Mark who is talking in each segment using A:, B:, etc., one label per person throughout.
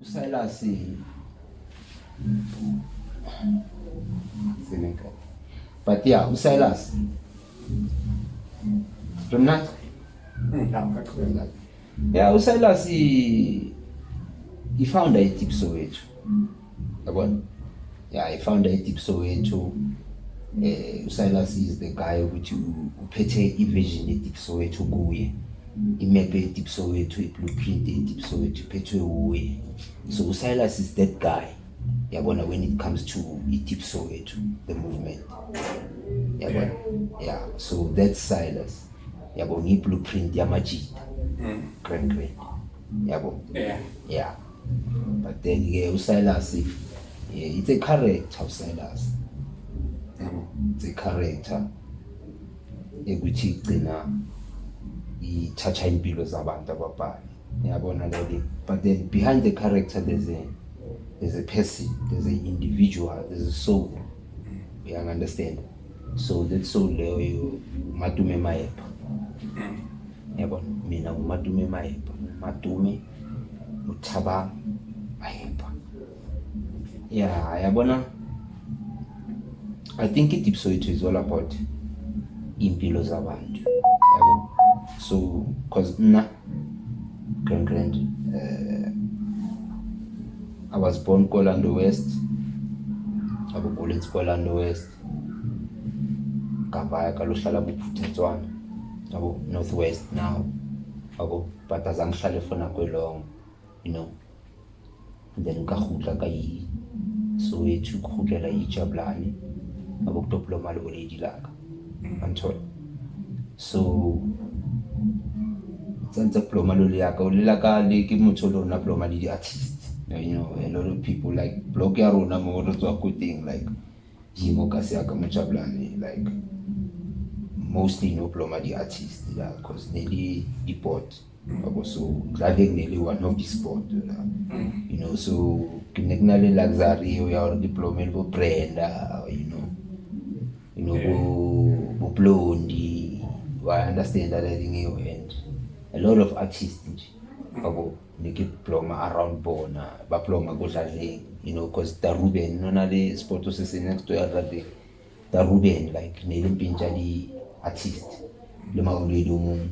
A: Salas but yeah, Salas. Remnant? Yeah, Salas he found a Deep Soweto. Yeah, he found a Deep Soweto. Salas is the guy which uphethe i-vision e-Deep Soweto kuye. I-map e-Deep Soweto, i-blueprint e-Deep Soweto iphethwe uye. So Salas is that guy. Yabona, when it comes to Deep Soweto, the movement. Yeah, so that's Salas. Yabona, i-blueprint yamajita. Great. Yabo. Yeah. But then Salas, it's a character, Salas. It's a character. Ekuthi igcina ithatha impilo zabantu ababhali. Yabona leli. But then behind the character there's a person, there's an individual, there's a soul. You understand? So that soul leyo Matome Maepa. Yabona, mina Matome Maepa. Matome Utaba Maepa. Yeah, yabona. I think Deep Soweto is all about impilo zabantu. Yabo. So, cause grand, I was born Orlando West. I was born in Orlando West. Kavaya kaluhlala buphuthatswana. Yabo, Northwest now. Yabo, but azange ngihlale fona kwelong, you know. And then ngahutla ka Soweto khutlela iJabulani. Abokutopuloma already laka. Anthola. So senza ploma loliyaka ulilaka leki motho lona ploma le artist. You know, a lot of people like blog ya rona mo re tswa go thing like Jimo ka se aka moJabulani, like mostly no ploma the artist, yeah, cause nearly deport. So glad nearly one of the sport, you know, so kineknale luxury or diploma for brand, you know, go blondie. I understand that I think and a lot of artists they get diploma around Bona, diploma go you know, because Daruben, none the sports is next to other day. Daruben, like Nelim Pinjali artist, the Maulidum,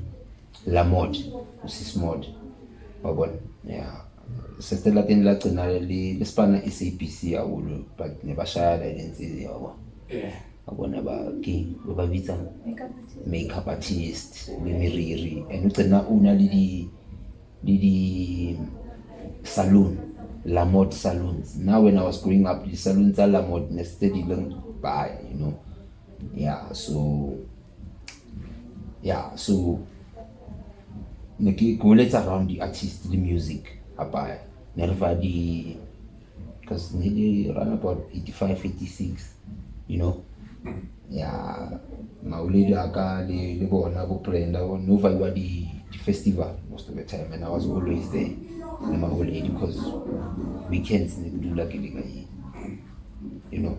A: La Mod, Sis Mod, yeah. Sister Latin Latin, the spanner is APC, I would, but never shared identity. Yeah. Abona king vita makeup artist miriri and ucena una lidi salon La Mode salons. Now when I was growing up the salons are La Mode nested by, you know. So go let's around the artist, the music by never the because nearly around about 85 86, you know. Yeah, Maulidi aka le bona go prenda no vibe the festival most of the time, and I was always there in Maulidi because weekends they do like it, you know.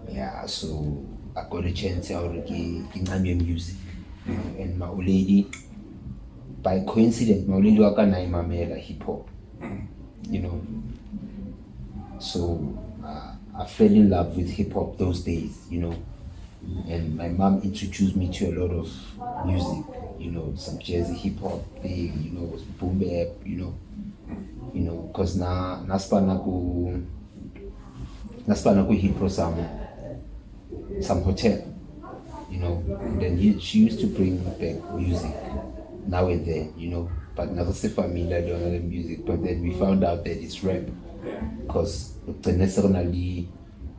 A: Yeah, so I got a chance to already in music, you know, and Maulidi by coincidence Maulidi aka na imamela hip hop, you know. So I fell in love with hip hop those days, you know, and my mom introduced me to a lot of music, you know, some jazzy hip hop thing, you know, boom bap, you know, cause na spana ku hip hop some hotel, you know, and then she used to bring back music now and then, you know, but never say familiar with other music, but then we found out that it's rap. Because necessarily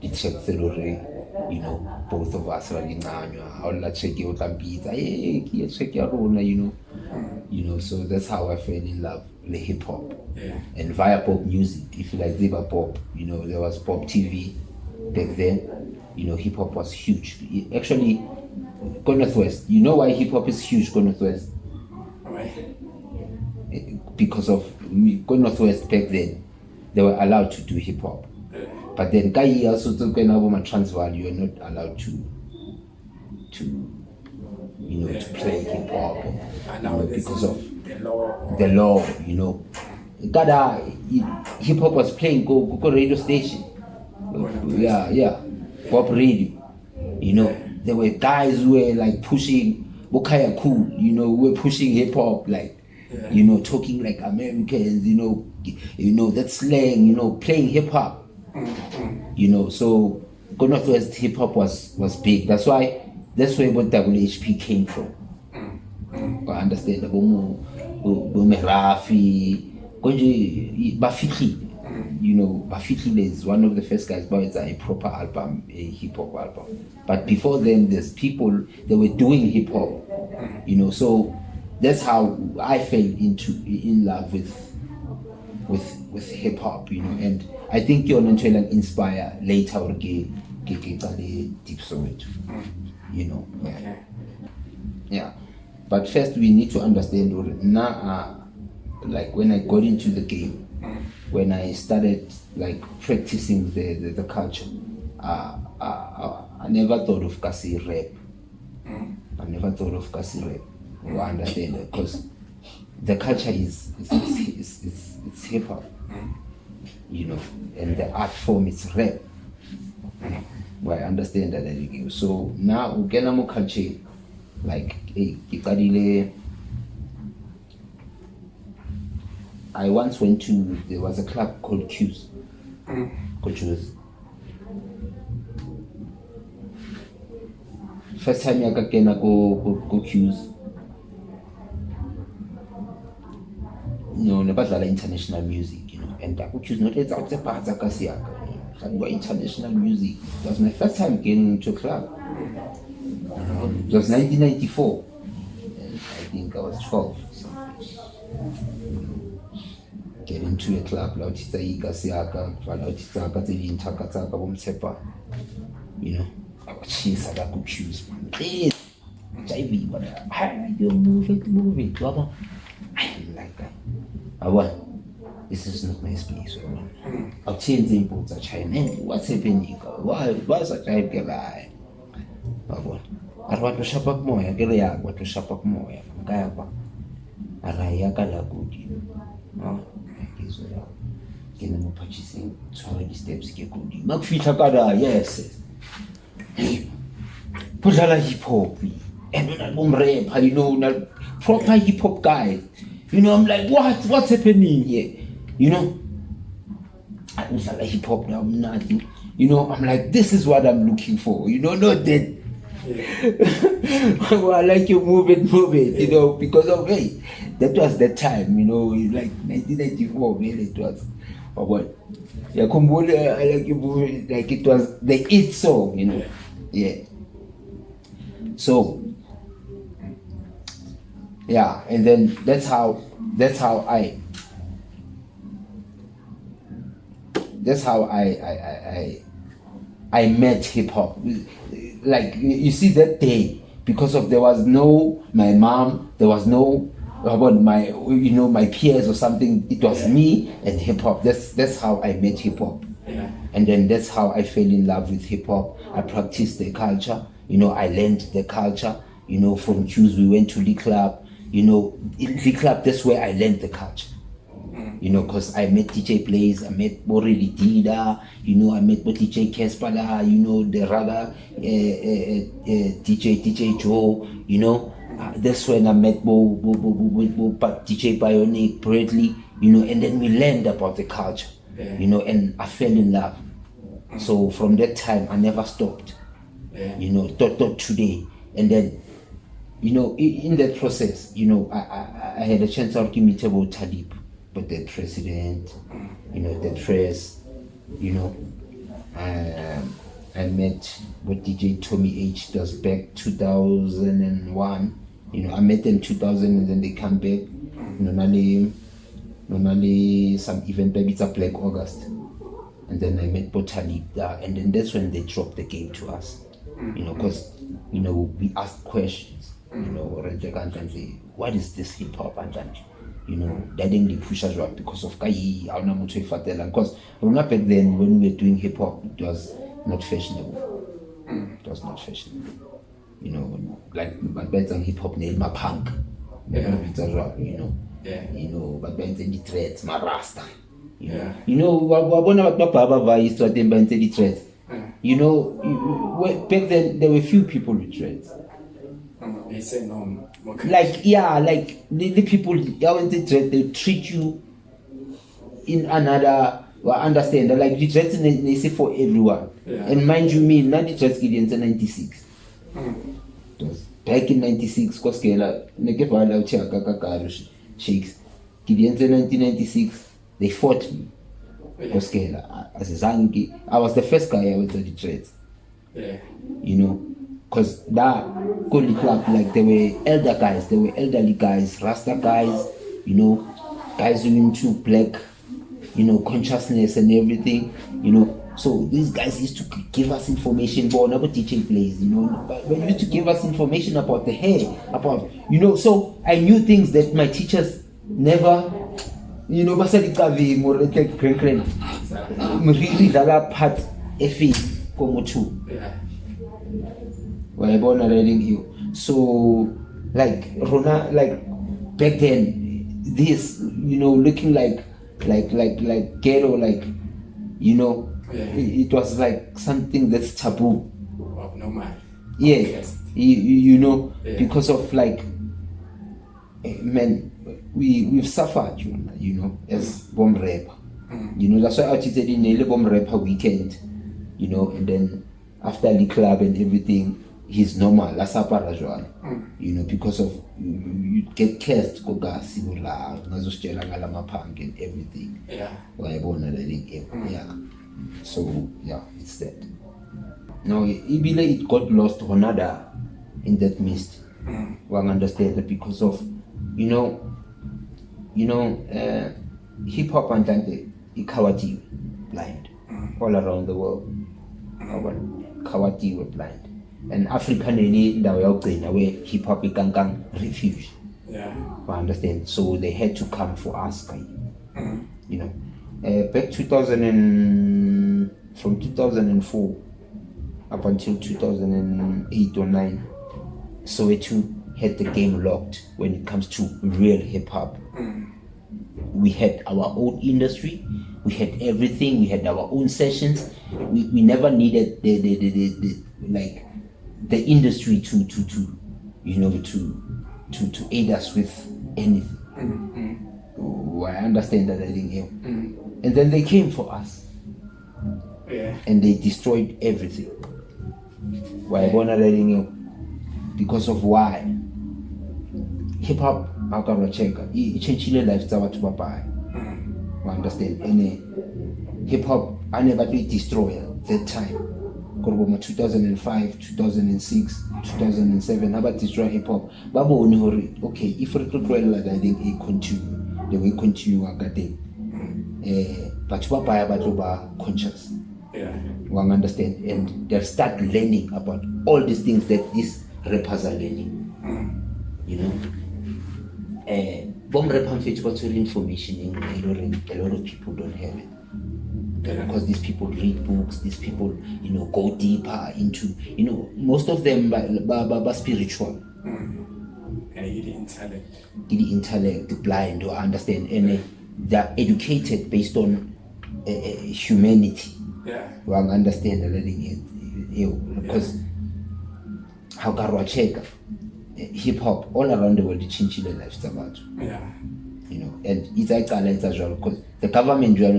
A: the check you know, both of us are in how la check you check your own, you know, so that's how I fell in love with hip hop. And via pop music, if you like Ziba pop, you know, there was pop TV back then, you know, hip hop was huge. Actually, go Northwest, you know why hip hop is huge, go Northwest? Because of go Northwest back then. They were allowed to do hip hop, but then Kai also took an album at Transvaal. You are not allowed to play hip hop, you know, because of the law, you know. kada hip hop was playing go radio station. Yeah, pop radio. You know, there were guys who were like pushing Bokaya Cool, you know, we're pushing hip hop, like, you know, talking like Americans, you know, that slang, you know, playing hip hop. You know, so Northwest hip hop was big. That's where what WHP came from. I understand the Merafi, Bafiki. You know, Bafiki is one of the first guys, but it's a proper album, a hip hop album. But before then, there's people that were doing hip hop. You know, so that's how I fell in love with hip hop. You know, and I think you're going to inspire later or Deep Soweto. You know, yeah. But first, we need to understand like when I got into the game, when I started like practicing the culture, I never thought of Kasi rap. I never thought of Kasi rap. You understand that? Because the culture is hip hop, you know, and the art form is rap. Well, I understand that. So now we get more culture, like I once went to, there was a club called Jewelz. First time I got go Jewelz. You know, never like international music, you know, and I could choose not it's out the parts of Kasiaka. International music. It was my first time getting into a club. It was 1994. And I think I was 12. Get into a club, you know, I was cheese, I could choose. Please, JV, but you move it. I'm like that. I want. This is not my space. I'll change the imports at China. What's happening? What's a type guy? I want to shop up more. I get a what to shop up more. Gayaba. Arayakala good. Oh, get them purchasing 20 steps. Get good. Makfita Gada, yes. Put a hip hop. And an album rap, you know, not proper hip hop guy. You know, I'm like, what's happening here? You know, I'm not like hip hop now, nothing. You know, I'm like, this is what I'm looking for. You know, not that. Well, I like you move it, you know, because of, hey, that was the time, you know, like 1994, man, it was. But what? Yeah, Kumbule, I like you move it, like it was the it song, you know. Yeah. So, yeah, and then that's how I met hip hop. Like you see that day, because of there was no my mom, there was no about my my peers or something. It was me and hip hop. That's how I met hip hop. And then that's how I fell in love with hip hop. I practiced the culture. You know, I learned the culture. You know, from Jewelz we went to Lee Club. You know, in Lee Club, that's where I learned the culture. You know, because I met DJ Blaze, I met Borili Dida, you know, I met DJ Kespada, you know, the rather DJ Joe, you know. That's when I met DJ Bionic, Bradley, you know, and then we learned about the culture, you know, and I fell in love. So from that time, I never stopped, you know, tot today. And then, you know, in that process, you know, I had a chance to meet about Talib, but the president, you know, the press, you know, I met with DJ Tommy H. Does back 2001. You know, I met them 2000 and then they come back. Normally some event, maybe it's a Black August. And then I met Talib there, and then that's when they dropped the game to us. You know, because, you know, we asked questions. You know, and say, what is this hip hop? And you know, that didn't push us up because of Kai, because back then when we were doing hip hop, it was not fashionable. It was not fashionable. You know, like my better hip hop name, my punk. You know, You know, but when the threats, my rasta.
B: Yeah.
A: You know, one of my papa used to attend by the threats. You know, back then there were few people with threats.
B: They say no.
A: Like the people that went to threat, they treat you in another. Well, understand that like the threats they say for everyone. And mind you, me not the threats in 96. It was back in 96, because shakes. In 1996, they fought me. Because I was the first guy I went to the threats. You know, because that Kweli club, like there were elderly guys, Rasta guys, you know, guys who into black, you know, consciousness and everything, you know. So these guys used to give us information about teaching plays, you know, but they used to give us information about the hair, about, you know, so I knew things that my teachers never, you know, basali more like grand really that part efi como two. When I born reading you. So like Rona, like back then, this, you know, looking like ghetto, like, you know, it was like something that's taboo.
B: Normal.
A: Yeah, you know, because of like, man, we've suffered, you know, as bomb rapper. You know, that's why I said in a bomb rapper weekend, you know, and then after the club and everything, he's normal, that's you know, because of you get cursed, and everything. Yeah. So yeah, it's that. Now it got lost another in that mist. One understand that because of you know hip hop and Kawati blind all around the world. Kawati were blind. And African where hip hop is refuge. I understand. So they had to come for us, you know. Back from 2004 up until 2008 or 9, Soweto had the game locked when it comes to real hip hop. We had our own industry, we had everything, we had our own sessions. We never needed the industry to you know to aid us with anything. I understand that I didn't hear. And then they came for us. And they destroyed everything. Why I wanna letting you? Because of why? Hip hop, I gotta check. It changed the lifestyle to Papa. I understand. And hip hop, I never did destroy at that time. 2005, 2006, 2007, how about destroy hip hop? Babo only okay, if we to try like I think it continue. They will continue again. But Papa conscious. One understand, and they'll start learning about all these things that these rappers are learning. You know, bomb rap fetch what's information in a lot of people don't have it. Because these people read books, these people, you know, go deeper into, you know, most of them are spiritual.
B: And
A: the intellect, the blind, or understand, and they're educated based on humanity. Well, understand the learning because how can check hip hop all around the world change the lifestyle. You know, and it's like as well because the government or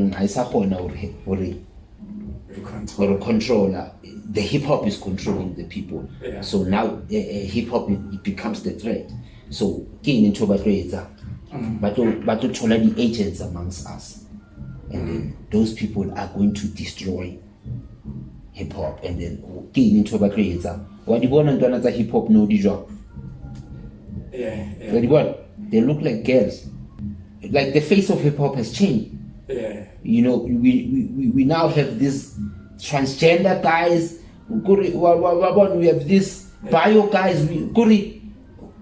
A: controller, the hip hop is controlling the people. So now hip hop it becomes the threat. So getting into but to the agents amongst us, and then those people are going to destroy hip hop, and then getting into but what you want to hip hop no job. They look like girls. Like the face of hip hop has changed. You know, we now have this transgender guys. We have this bio guys.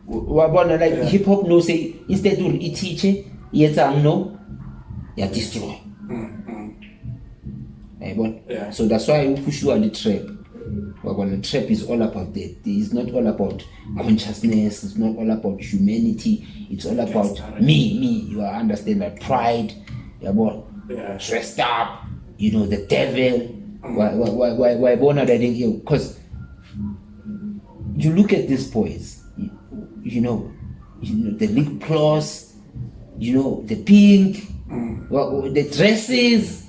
A: Like hip hop no say instead of it teach yet no, destroy. So that's why we push you on the track. The trap is all about that. It's not all about consciousness. It's not all about humanity. It's all about me. You understand that pride, dressed up, the devil. Why born at you? Because you look at these boys, the lip gloss, the pink, the dresses.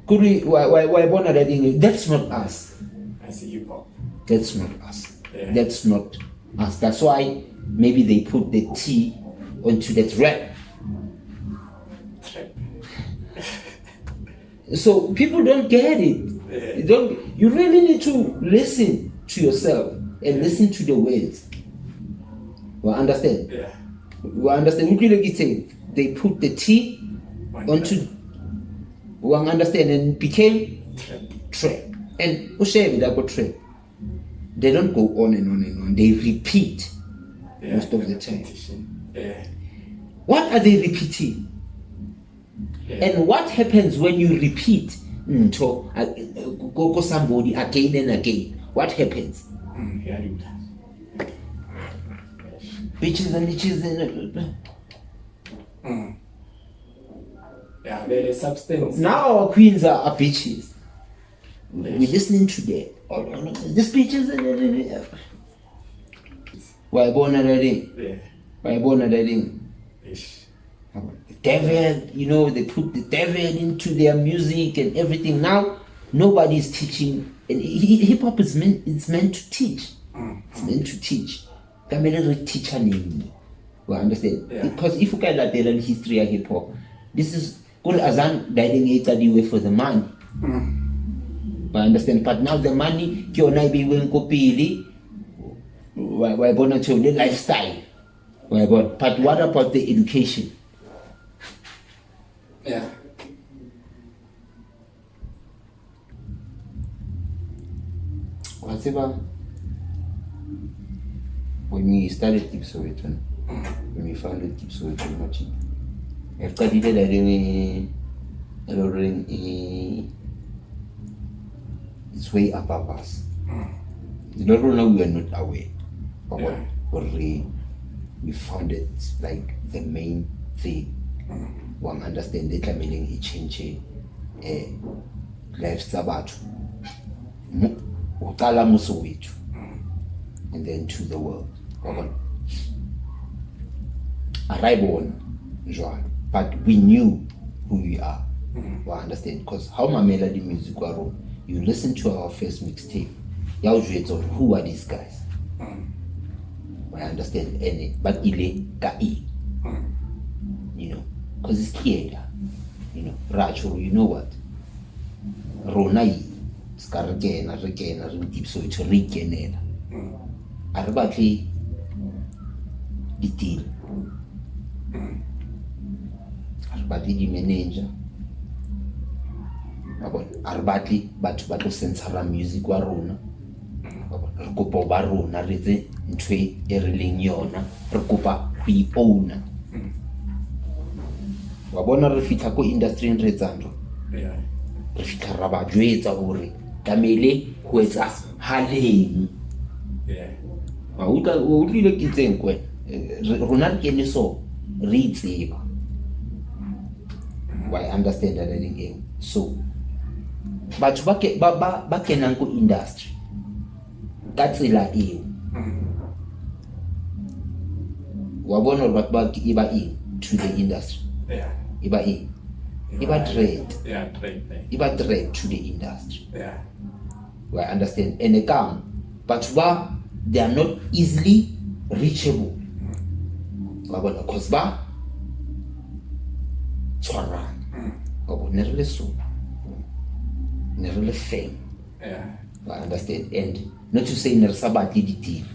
A: Could we? Why born at you? That's not us.
B: I see hip hop.
A: That's not us. That's not us. That's why maybe they put the T onto that rap. So people don't get it. You really need to listen to yourself and listen to the words. We understand? We understand. They put the T onto. We understand, and it became trap. And trap. They don't go on and on and on. They repeat most of the time. What are they repeating? And what happens when you repeat go somebody again and again? What happens? Bitches and bitches and
B: very substance.
A: Now our queens are bitches. We're listening to that. This bitches. Why born at that? Why born at that? Devil, they put the devil into their music and everything. Now nobody's teaching, and hip hop is meant to teach. It's meant to teach. Teacher name. We understand? Because if you can like the history of hip hop, this is good as I'm dying for the money. I understand, but now the money can be going copy. Why born to the lifestyle? But what about the education? Whatever. When we started Deep Soweto, when we founded Deep Soweto, after that, it's way above us. You don't know we were not aware of what we found it like the main thing. One understand the meaning it change life sabathu. Utala Musoweto and then to the world. Arrive on, but we knew who we are. We understand because how my melody music were. You listen to our first mixtape. Who are these guys? I understand any, but ile kai, because it's clear, Racho, you know what? Ronai, Scargena, Regena, Deep Soweto, Rigenena. Arbati, the deal. Arbati, the manager. Arbati, but censor music wa rona. Re kopa ba rona re tse ntwe e re leng yona re kopa go ipona. Wa bona re fitla ko industry re tsantro. Re fitla ra ba jwetsa hore tamele ho etsa haleng. Wa utlile ke tseng kwe rona re kene so re itseba. Why understand that again? So but ba kenang ko industry ka tsela eo wa bona hore batho ba iba to the industry iba threat to the industry. We understand and account but they are not easily reachable wa bona because ba tshwara wa bona re le so never fame. I understand, and not to say never sabati the deal,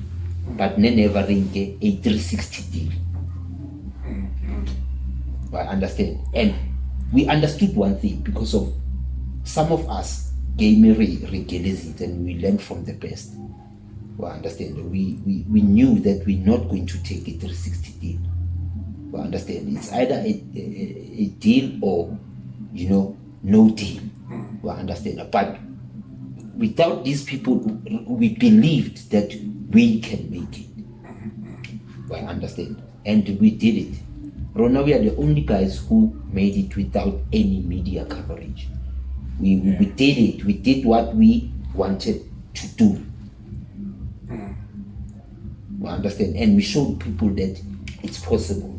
A: but never ring a 360 deal. I understand, and we understood one thing because of some of us gave me it and we learned from the best. I understand. We knew that we're not going to take a 360 deal. I understand. It's either a deal or no deal. I understand, but without these people, we believed that we can make it. I understand. And we did it. Right now we are the only guys who made it without any media coverage. We did it. We did what we wanted to do. I understand. And we showed people that it's possible.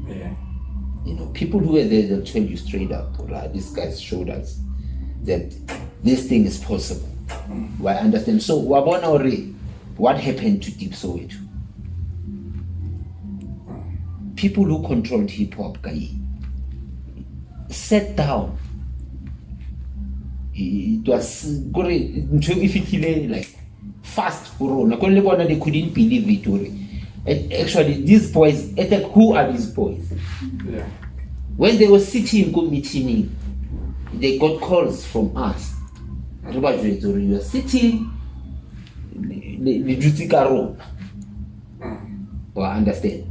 B: Yeah.
A: You know, people who are there, they'll tell you straight up, right? These guys showed us that this thing is possible. I understand. So, what happened to Deep Soweto? People who controlled hip hop, sat down. It was if it like fast for they couldn't believe it. Actually, these boys, who are these boys?
B: Yeah.
A: When they were sitting in meeting, they got calls from us. You are sitting the duty caro. I understand.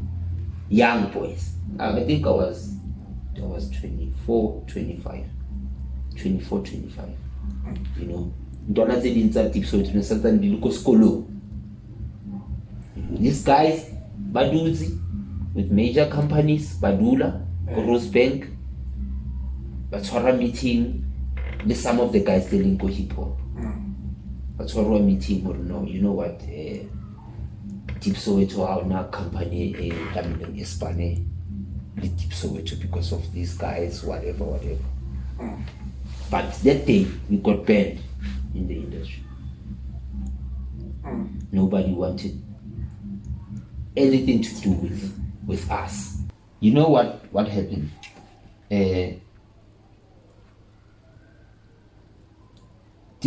A: Young boys. I think I was 24, 25. You know, don't say inside Deep Soweto, sometimes you look school. These guys, Baduzi, with major companies, Badula, Rosebank, Batswara meeting, some of the guys telling go hip hop. Batswara meeting, or no, you know what? Deep Soweto, our company, Espane, Deep Soweto because of these guys, whatever. But that day we got banned in the industry. Nobody wanted anything to do with us. You know what happened? Deep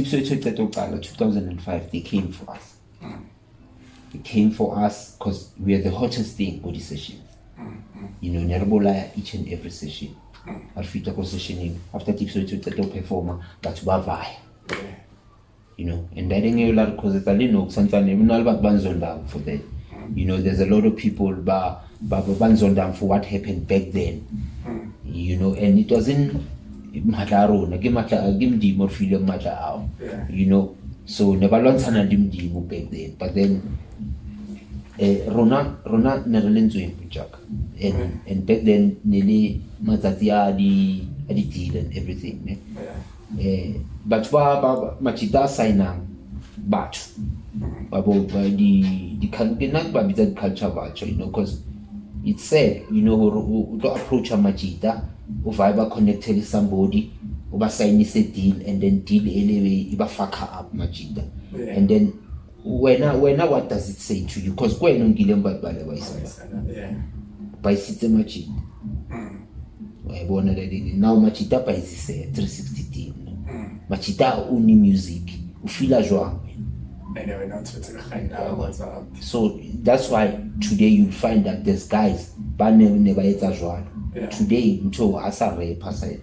A: Soweto 2005, they came for us. They came for us because we are the hottest thing for the session. You know, Nerbola each and every session. After Deep Soweto performer, but bavai. You know, and I think you like because it's a little sometimes even all about banzondam for that. You know, there's a lot of people banzondam for what happened back then. You know, and it wasn't you know, so never learned some back then. But then Rona and back then nearly Matatia the deal and everything. But Machita Sainam but about the culture, you know, because it said, you know, to approach a Machita, if I ever connected with somebody, over sign a deal and then deal anyway, if I fuck her up Machita. And then when what does it say to you? Because when on Gilliam by the way, by City Machita. Now Machita by this 360 Machita only music, feel a joie. So that's why today you find that there's guys, but never it's a joie. Today, as a rap, as a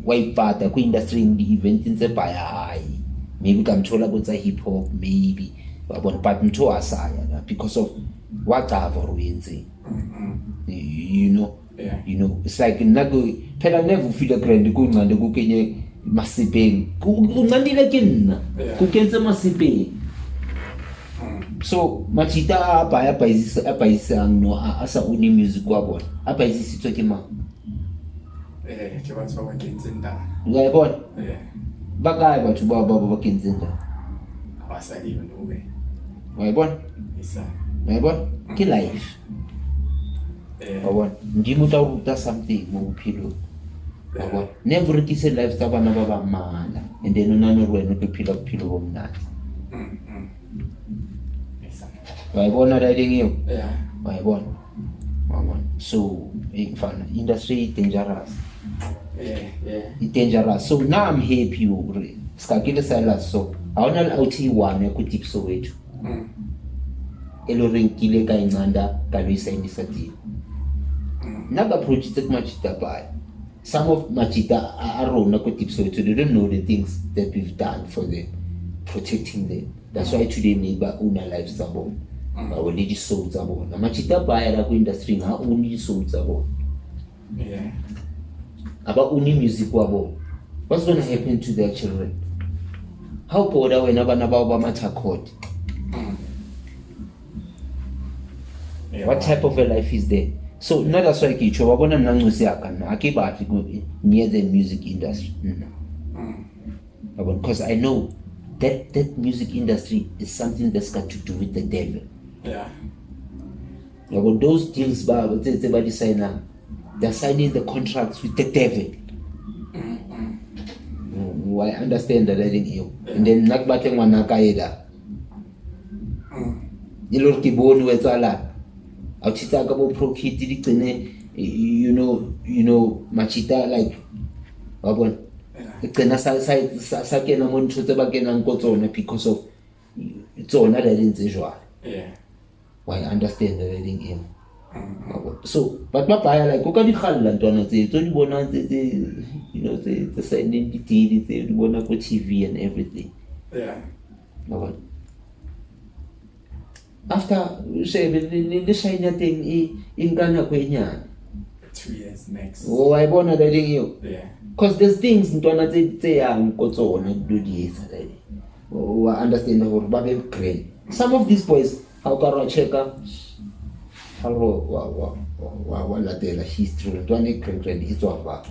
A: why part the industry in the event in the buy maybe come to about the hip hop, maybe, but to us because of what I've already saying. You know, it's like Nago Pella never feel a grand good man, the cooking massiping, Nandila again, cooking the massiping. So, Machita by a paisang no as a uni music wabon, a paisis to him. Wabon, Bagay, but Baba Kinzinda.
B: I said, even know.
A: Wabon, Wabon, kill life. Ndimuta does something more pillow. Never kiss a life Tabana man, and then another way not to pillow on that. I want not riding you. I want. So, in fun, industry dangerous. It's dangerous. So now I'm happy. Skakila Salas. So I want to out one. I could Deep Soweto. Eloring Kilega in Nanda, Galisa in the Naga projected Machita by. Some of Machita are on Deep Soweto. They don't know the things that we've done for them, protecting them. That's why today neighbor una lives about. Our lady souls about. Machita by a industry now only souls about. About only music about. What's going to happen to their children? How bored are we now about matter court? What type of a life is there? So not as why kicho wabona nangusiaka na akibati near the music industry. Because I know that music industry is something that's got to do with the devil.
B: Yeah.
A: About those deals they're signing, they're signing the contracts with the devil. I understand that I didn't you. And then nakbateng wanakaida. Yellow kiboni wetala. Outita gabo pro kid you know machita like wabon. Kena sa kena mo ntse ba kena nkotsona because of tsona that in Israel.
B: Yeah.
A: Why understand that I didn't him. So, but my buyer like go di khalla ntwana tse di bona tse you know the sending the deal tse di bona ko TV and everything.
B: Yeah.
A: After the shiny thing in Ghana kwenyana
B: 2 years max.
A: oh I bona that you
B: Yeah.
A: because there's things ntwana tse yang ko tsona do di etsa like oh I understand gore ba be great. Some of these boys how ka checka how wa latela history ntwana grand itswa ba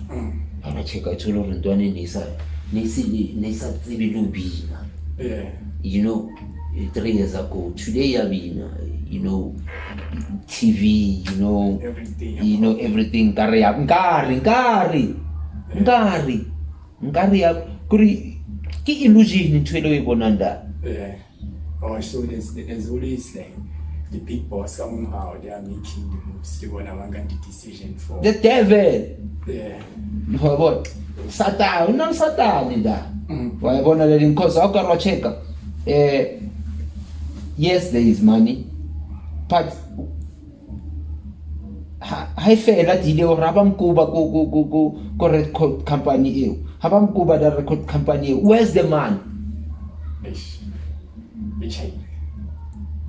A: ba checka tsolo ntwana nisa tsibilubina.
B: Yeah.
A: You know 3 years ago today I mean you know TV everything ngari kuri ki illusion ntwelo ibonanda.
B: Yeah. Oh, so there's always like the big boss somehow they are making the moves. They wanna make the decision for
A: The devil.
B: Yeah.
A: Wabona Satan non Satan da. Wabona le inkosi awukarwa checka. Yes, there is money, but I feel that the Rabam Kuba go record company. Habam Kuba the record company. Where's the man?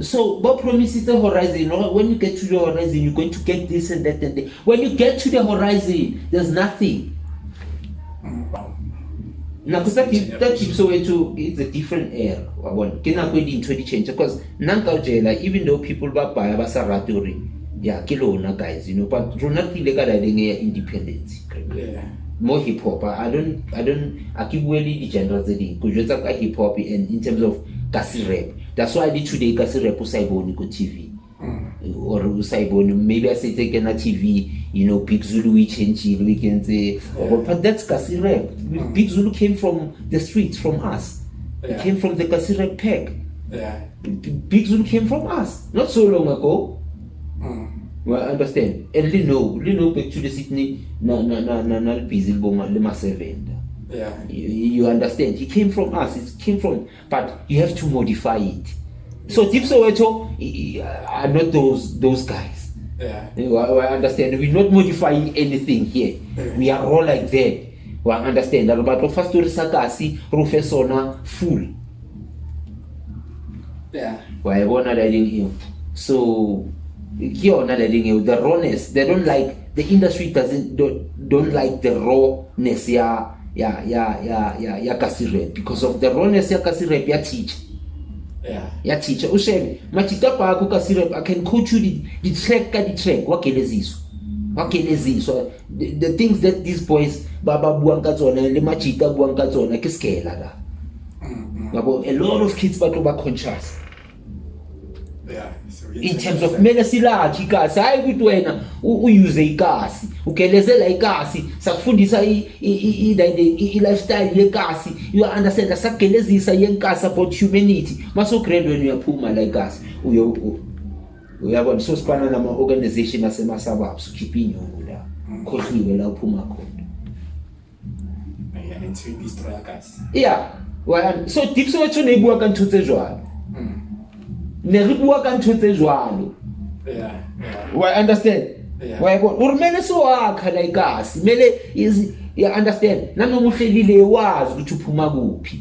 A: So, what promises the horizon? When you get to the horizon, you're going to get this and that and that. When you get to the horizon, there's nothing. Now, because that Deep Soweto is a different era. Kena kwedi into the change because Nankajela, even though people back by Abasaratori, yeah, Kilona guys, you know, but Ronald Lega independence.
B: Yeah.
A: More hip hop. I keep really the genre thing because you're like hip hop and in terms of kasi rap. That's why I did today kasi rap Saiboni go TV. Or Saiboni, maybe I say take a TV, you know, Big Zulu we can say, but that's kasi rap. Big Zulu came from the streets, from us. It came from the kasi rap pack.
B: Yeah.
A: Big Zulu came from us, not so long ago. Well, I understand. And Lino back to the Sydney, na busy boma lema 7.
B: Yeah.
A: You understand? He came from us. It came from, but you have to modify it. So Deep Soweto are not those guys.
B: Yeah.
A: I understand. We're not modifying anything here. We are all like that. I understand. But first to Sakasi, Professor full.
B: Yeah.
A: Why not letting him? So you're not letting him. The rawness. They don't like the industry. Don't like the rawness. Yeah. Kasirep because of the rawness. Yeah, Kasirep. Yeah, teach. Yeah, teacher. Ushemi, machita pa ako Kasirep. I can coach you the track. What so the things that these boys baba buanga zona le machita buanga zona kiskela da. A lot of kids but over conscious.
B: Yeah. So
A: In terms of menesila chikasi hayi ukuthi wena use ikasi ukelezela ikasi sakufundisa i lifestyle yekasi you understand sakelezisa yenkasi about humanity maso grade when uyaphuma la ikasi uyabona so sipana nama organization asemasababs ukhipha inyongo la khohliwe la uphuma khona
B: and to destroy ikasi
A: well so Deep Soweto ne bua ka ntho tse jwalo ne re bua ka ntho tse jwalo I understand why urmele so akha la ikasi mele is you understand nami muhlelile wazi ukuthi uphuma kuphi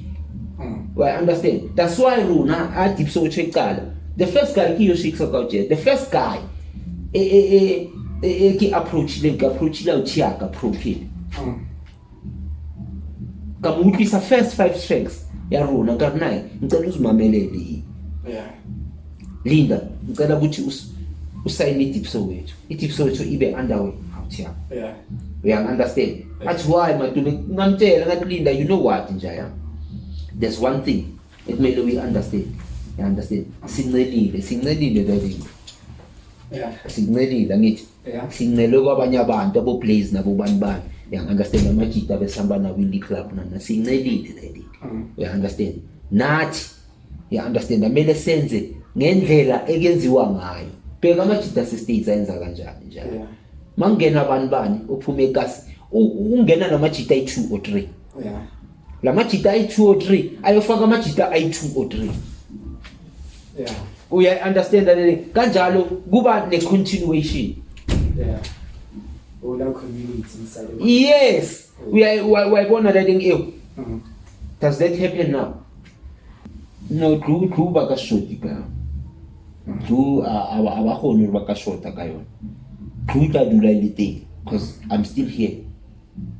A: I understand that's why runa a Deep Soweto eqala the first guy ki yoshiksa kauje the first guy ki approach la uchiaka profile kamuutlwisa first 5 tracks ya rona ka ri naye ngicela uzimamelele Linda ngicela ukuthi usayine Deep Soweto Deep Soweto ibe underway out here we understand that's why Matome ngamtshela ngathi Linda you know what njaya there's one thing ekumele we understand you understand sincelile dadini sincelile ngithi sincelwe kwabanye abantu abo plays nabo bani you understand amajita besihamba nawo in club nana sincelile dadini you understand nathi you understand amele senze ngendlela ekenziwa ngayo bheka amajita se-states ayenza kanjani njalo mangena bani uphume ekasi ungena namajita ayi-2 or 3 la majita ayi-2 or 3 ayofaka amajita ayi-2 or 3 uya understand that kanjalo kuba ne-continuation yes uyayibona that thing does that happen now no Drew bakashoti ka Drew abakhona bakashota ka yona Drew ta dula ile because I'm still here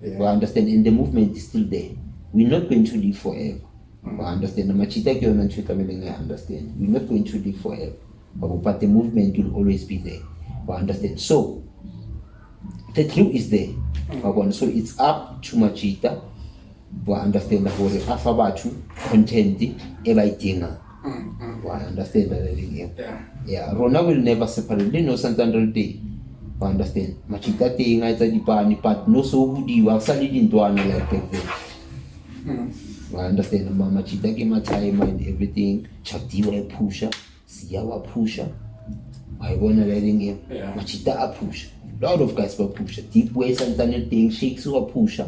A: you understand and the movement is still there we're not going to live forever you understand machita ke yona ntshita meleng I understand we're not going to live forever but the movement will always be there you understand so the truth is there so it's up to machita to understand the whole afa batho content e ba itinga understand that Rona will never separate no Santander day you understand machita tinga etsa dipani but no so hudiwa sa le dintwana like back then understand machita ke time and everything chatiwa e pusha siya wa pusha ayibona le thing machita a pusha lot of guys were pusha deep way Santander thing shakes were pusha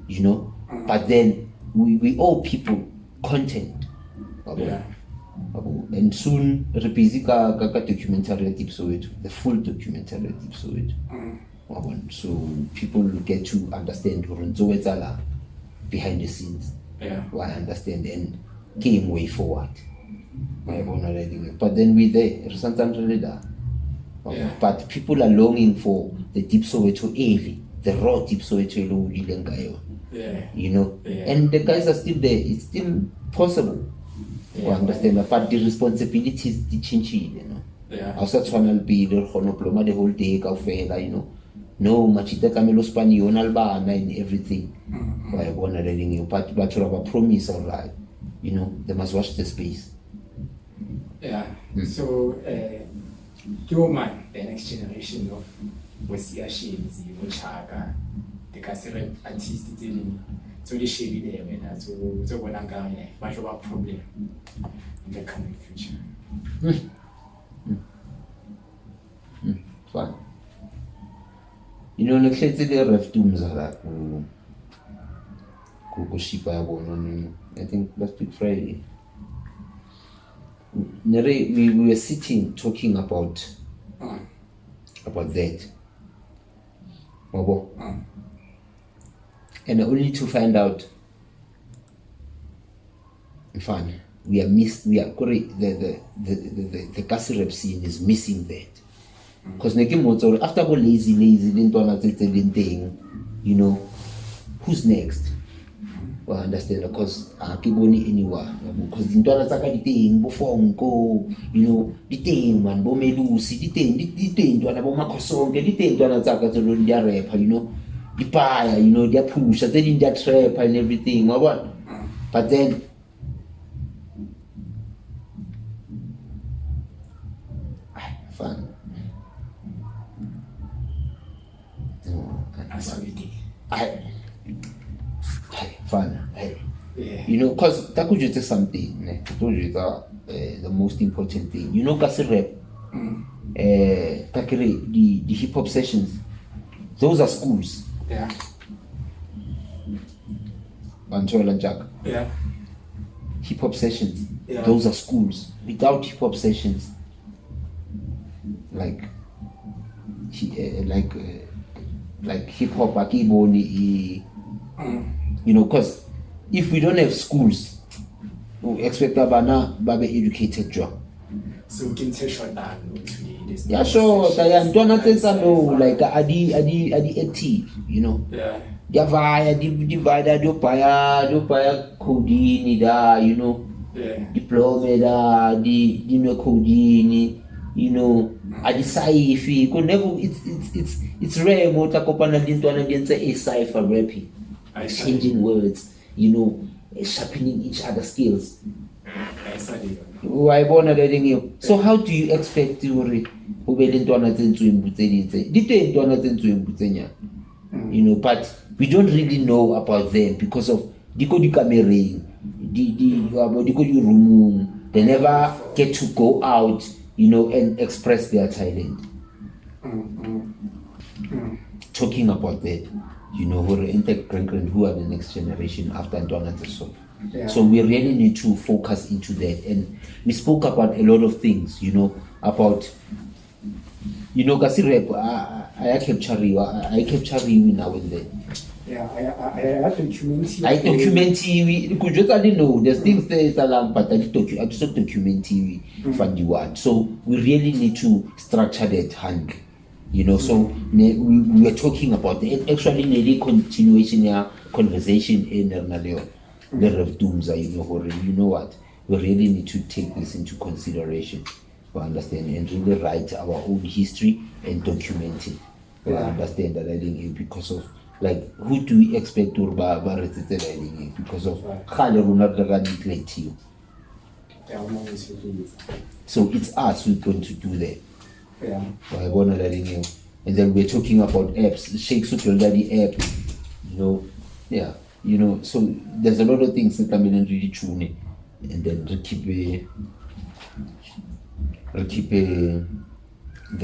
A: you know but then we all people content and soon busy ka documentary Deep Soweto the full documentary Deep Soweto so people will get to understand Zoetala behind the scenes I understand and came way forward but then we there but people are longing for the Deep Soweto the raw Deep Soweto you know and the guys are still there it's still possible you understand but the responsibilities di changile you know awusatshwana libili khonoploma the whole day kaufela you know no machita kamelo spani yona albana and everything wayibona le thing but bathola ba promise alright you know they must watch the space
B: so your man the next generation of wesiyashinzi uChaka the Kasirep artist so the shady there when so when I'm going much of a problem in the coming future.
A: Fine. You know, let's say the refdooms are like I think last week Friday. We were sitting talking about that. And only to find out fun we are the Kasirep scene is missing that because after go lazy you know who's next well understand because akiboni anyone because intwana tsaka diteng before nko you know diteng man bo melusi diteng ntwana bo makhosonke diteng ntwana tsaka tso lo dia rapper you know dipaya you know dia pusha tse ding dia trap and everything but then fun fun you know because that could just something the most important thing you know Kasirep the hip hop sessions those are schools Banchola Jack hip hop sessions those are schools without hip hop sessions like hip hop akiboni you know because if we don't have schools we expect abana babe educated
B: so we can tell that
A: Yeah, sure. Ntwana tse no, like are the active, you know.
B: Yeah.
A: Divide, do buy codeine da, you know.
B: Yeah.
A: Diploma da, the no codeine, you know. Adi sci-fi, could never. It's rare. Mota kopana dintwana dintse a cipher rapping, exchanging words, you know, sharpening each other's skills. Why born letting you? So how do you expect to read who be ntwana tsentsweng butseditse? Dite ntwana tsentsweng butsenya. You know, but we don't really know about them because of diko di kamereng, diko di room. They never get to go out, you know, and express their talent. Talking about that, you know, who are the next generation after Ntwana Tseso.
B: Yeah.
A: So we really need to focus into that. And we spoke about a lot of things, you know, about, you know, kasi rap, I capture you now and then.
B: Yeah, I document you.
A: I document TV. Because just I didn't know there's things there is alarm, but I just document TV for the word. So we really need to structure that hand, you know. So we were talking about it. Actually, nearly continuation here conversation in the Rev Doomsa, you know what? We really need to take this into consideration. We understand and really write our own history and document it. We understand that I think because of. Like, who do we expect to because of you? So it's us who's going to do that.
B: Yeah.
A: And then we're talking about apps. Sheikh Sukul Daddy app, you know, yeah, you know. So there's a lot of things that come in and really tune, and then keep the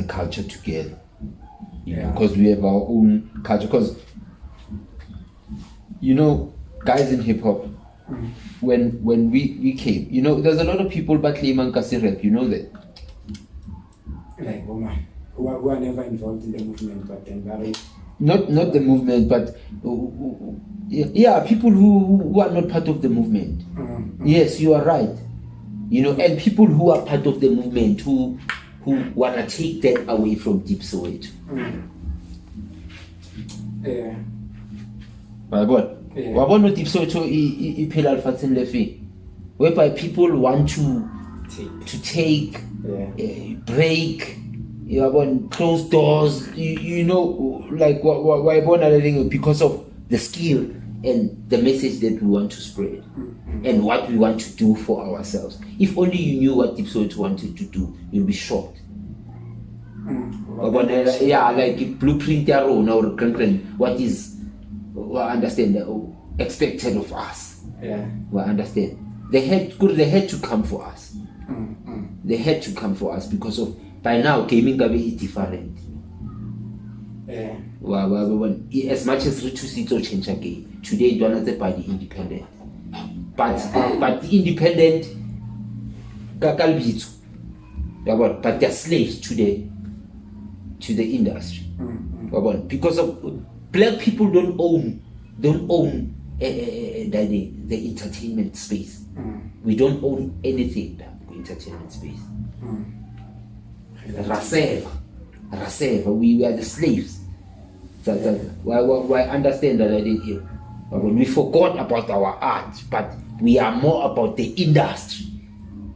A: culture together. You know, because we have our own culture. Because you know, guys in hip hop, when we came, you know, there's a lot of people but Kasi rap, you know that?
B: Like woman who are never involved in the movement, but then very
A: not the movement, but yeah, people who are not part of the movement. Yes, you are right. You know, and people who are part of the movement who wanna take that away from Deep Soweto.
B: Yeah.
A: Wabona Deep Soweto iphela lefatsheng le fe, whereby people want to take break, close doors, you know, like why because of the skill and the message that we want to spread and what we want to do for ourselves. If only you knew what Deep Soweto wanted to do, you'll be shocked. Yeah, like blueprint or what is understand expected of us.
B: Yeah.
A: Well, understand. They had to come for us. They had to come for us because of by now gaming is different.
B: Yeah.
A: Well, as much as Ritu change again, today don't have by the independent. But the independent but they're slaves to the industry. Because of black people don't own the entertainment space. We don't own anything that entertainment space. Raseva, we are the slaves. Why understand that I did here? We forgot about our art, but we are more about the industry.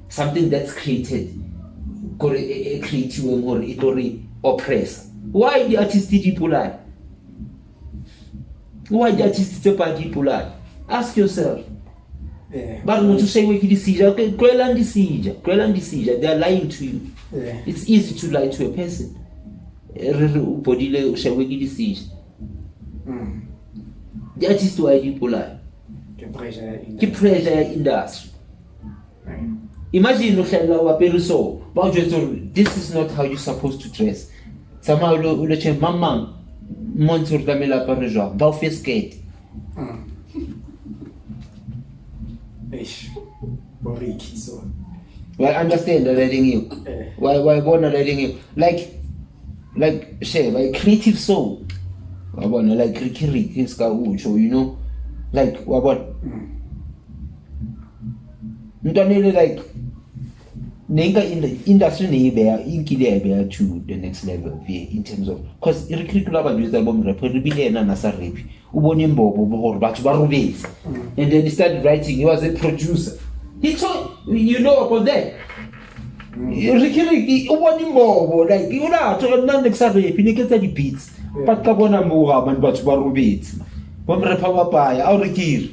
A: Something that's created, a creative or oppressor. Why the artistic people lie? Why the artistic people lie? Ask yourself. But want to say we can decision, they are lying to you. It's easy to lie to a person. The artist why people lie. Keep pressure industry. Imagine this is not how you're supposed to dress. Somehow mamang montsur damela parejo ba face skate. Well, understand that letting you. Why born letting you like share like creative soul. I want like Ricky so you know like what Ndonele like nenga in the industry neyibeya inkile yayibeya to the next level in terms of because irikirikula abantu use album rap ribilena nasa rap ubona imbobo gore batho ba robetse and then he started writing. He was a producer. He told you know about that. Rikiriki ubona imbobo like una to nna nexa rap ne ke tsa di beats but ka bona mo ga abantu batho ba robetse ba mrepa ba baya a rikiri.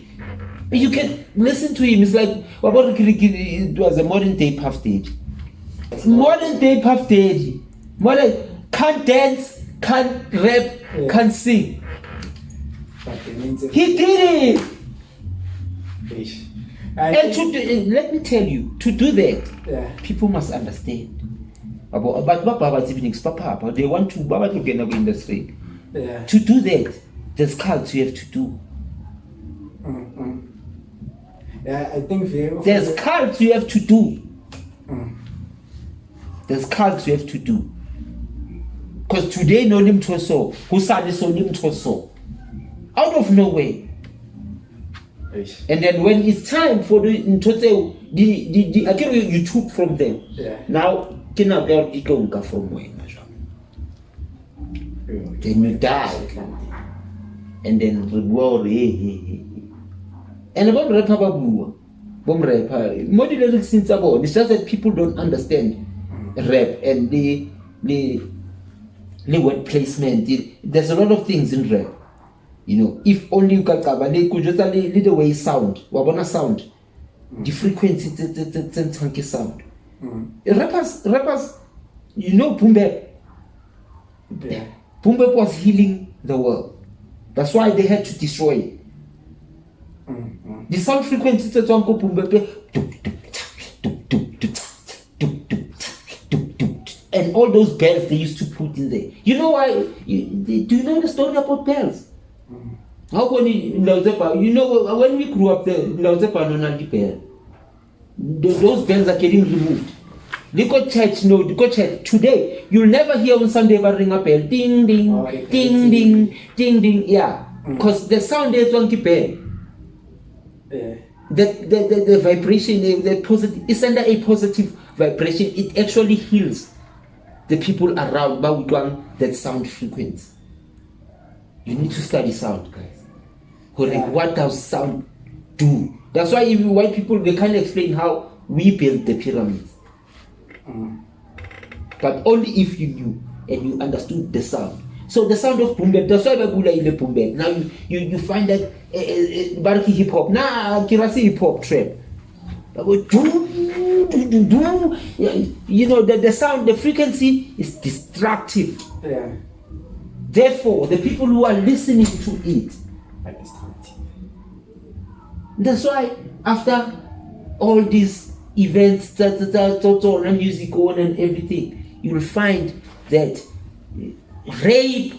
A: You can listen to him. It's like about it was a modern day Puff Daddy. Modern day Puff Daddy. Modern can't dance, can't rap, can't sing. He did it. And let me tell you, to do that, people must understand. About Papa, they want to get in the industry. To do that, there's cults you have to do.
B: I think
A: there's cults you have to do. There's cults you have to do. Because today no lim so who said so lim so out of nowhere. And then when it's time for the again you took from them. Now kina girl ikonga from where then you die. And then the world and about rapper babu, bomb rapper. More lyrics since about it's just that people don't understand rap and the word placement. There's a lot of things in rap. You know, if only you can cover could just the way sound, wabona sound, the frequency, the chunky sound. Rappers, you know, Pumbe was healing the world. That's why they had to destroy it. The sound frequency that Uncle Pumbe and all those bells they used to put in there. You know why? Do you know the story about bells? How when you know when we grew up there, those bells are getting removed. They got church, today you'll never hear on Sunday but ring a bell. Ding ding, ding ding, ding ding, yeah. Because the sound is on bell. The vibration, the positive, it's under a positive vibration. It actually heals the people around that sound frequency. You need to study sound, guys. What does sound do? That's why even white people, they can't explain how we built the pyramids. But only if you knew and you understood the sound. So the sound of Pumbe, that's why Bagula in the Pumbe. Now you find that Baraki hip hop, Kirasi hip hop trap. You know the sound, the frequency is destructive. Therefore, the people who are listening to it are destructive. That's why after all these events, total and music on and everything, you will find that rape,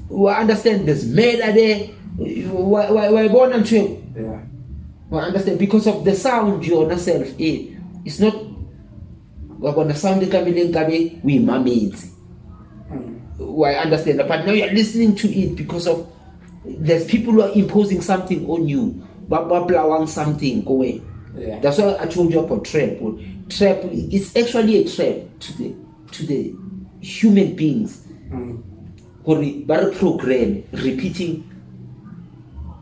A: we understand there's murder there, why born and true. We understand because of the sound you on yourself. It's not we're gonna sound the we mermaids. I understand that, but now you're listening to it because of there's people who are imposing something on you, something away. That's why I told you about trap. Trap is actually a trap to the human beings. But program repeating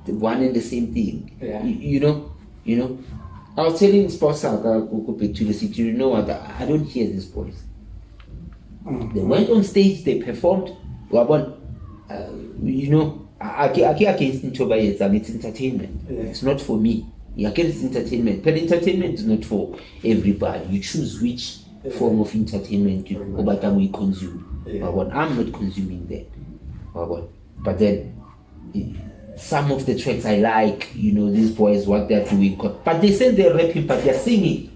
A: the one and the same thing. You know. I was telling Spouse to the city, you know what? I don't hear this voice. They went on stage, they performed. You know, I against it's entertainment. It's not for me. It's entertainment, but entertainment is not for everybody. You choose which form of entertainment you consume. I'm not consuming that. But then some of the tracks I like, you know, these boys what they're doing. But they say they're rapping, but they're singing.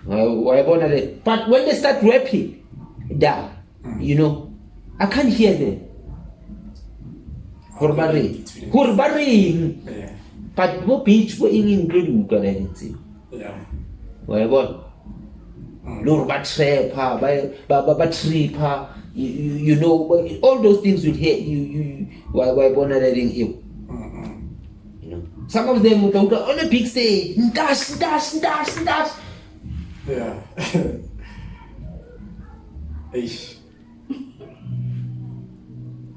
A: But when they start rapping, you know, I can't hear them. Hurbaring. But more beach were including anything. You know, all those things you hear, you born you know, some of them would go on a big stage, dash.
B: Yeah. Eish.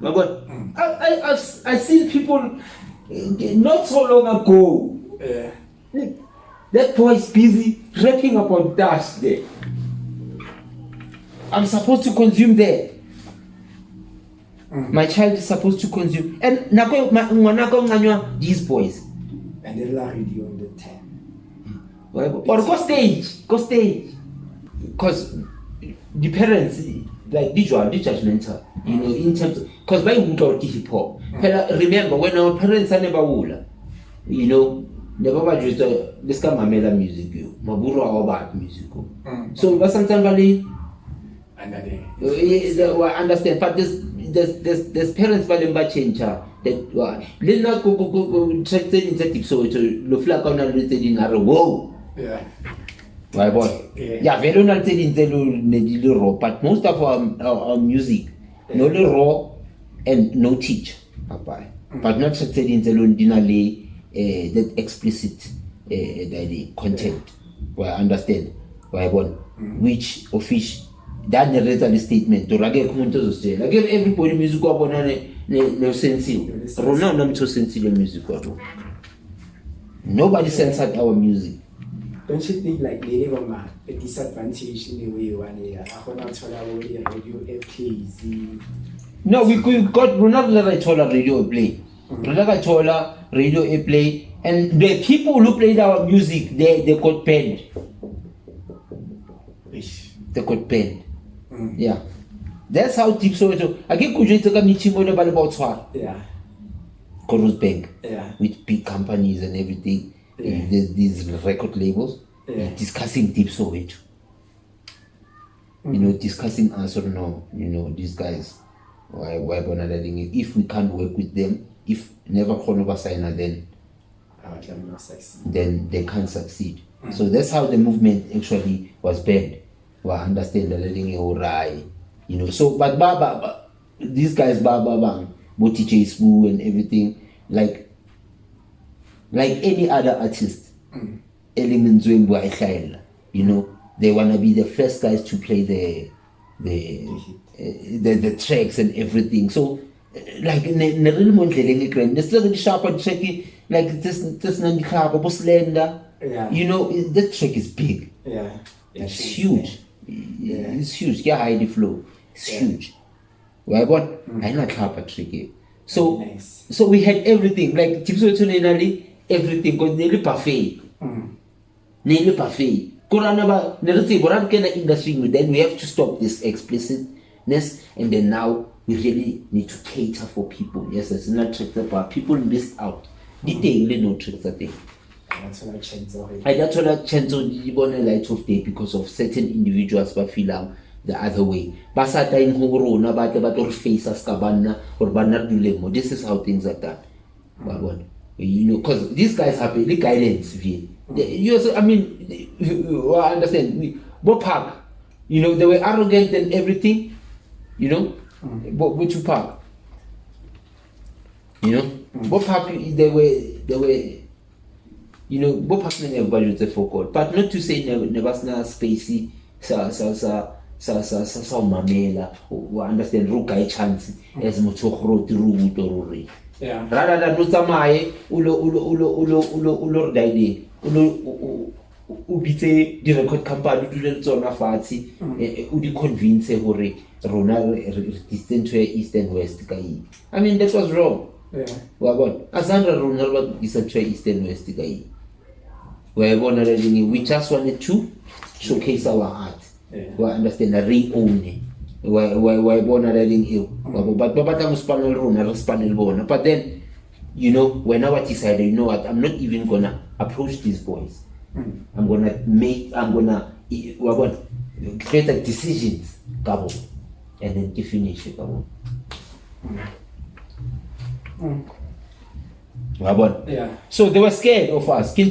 A: My God, I've seen people not so long ago.
B: Yeah.
A: That boy is busy rapping about dash there. I'm supposed to consume there. My child is supposed to consume. And these boys.
B: And they're already on the 10.
A: Or go stage. Because the parents, like the judgmental, you know, in terms of, because why would go to hip hop? Remember, when our parents are never wool, you know, never was just this kind of mela music, Maburu or bad music. So, but sometimes, I understand, but there's parents that change that Lina go check the Deep Soweto, the flag on a whoa.
B: Yeah.
A: My boy. Yeah, very not telling the raw, but most of our music, no raw and no teach. But not telling the dinnerly that explicit content. Well, I understand. Why one which official that narrates the statement to ragger commentators say like everybody music up on no sense. Rona no to sensible music. Nobody censored our music.
B: Don't you think like they have a disadvantage in the way you want to radio airplays?
A: No, we're not like a radio airplay. We're like a radio airplay, and the people who played our music, they got paid. They got paid. Yeah, that's how Deep Soweto. I get good to come to me about Swat.
B: Yeah.
A: Corus Bank.
B: Yeah.
A: With big companies and everything. Yeah. These record labels.
B: Yeah.
A: Discussing Deep Soweto. You know, discussing us or no. You know, these guys. Why if we can't work with them, if never Konoba signer, then they can't succeed. So that's how the movement actually was banned. Well, I understand the letting you know. So but these guys bang, Boti J and everything, like any other artist, elements you know, they wanna be the first guys to play the tracks and everything. So like there's still sharp and tricky, like this slender.
B: Yeah.
A: You know, that track is big.
B: Yeah.
A: It's huge. Yeah. It's huge. Yeah, high the flow. It's huge. Why what? I not clap tricky. So
B: nice.
A: So we had everything, like Deep Soweto everything, because nearly parfait. Nearly parfait. Industry, then we have to stop this explicitness, and then now we really need to cater for people. Yes, it's not tricked up. People missed out. Did they really know tricks that thing? That's what I chance on light of day because of certain individuals but feel the other way. Basata in Horona, but face as Cabana or Banardulemo. This is how things are done. You know, because these guys have the guidance. I mean, I understand. What park? You know, they were arrogant and everything. You know, but which park? You know, what park? They were. You know, what park never budgeted for call, but not to say never spacey. Sa mamela. Understand? Rukai chance as much or
B: yeah.
A: Rather than not samaye ulo daide ubitse di record company do tsona fatsi o di convince hore rona distance to east and west kai. I mean that was wrong.
B: Yeah.
A: Well, Azandra rona ba distance to east and west kai. We just wanted to showcase our art.
B: Yeah.
A: We understand the re-own it. We're born but then, you know, when I decided, you know what, I'm not even gonna approach these boys. I'm gonna create the decisions, and then to finish it.
B: Yeah.
A: So they were scared of us. They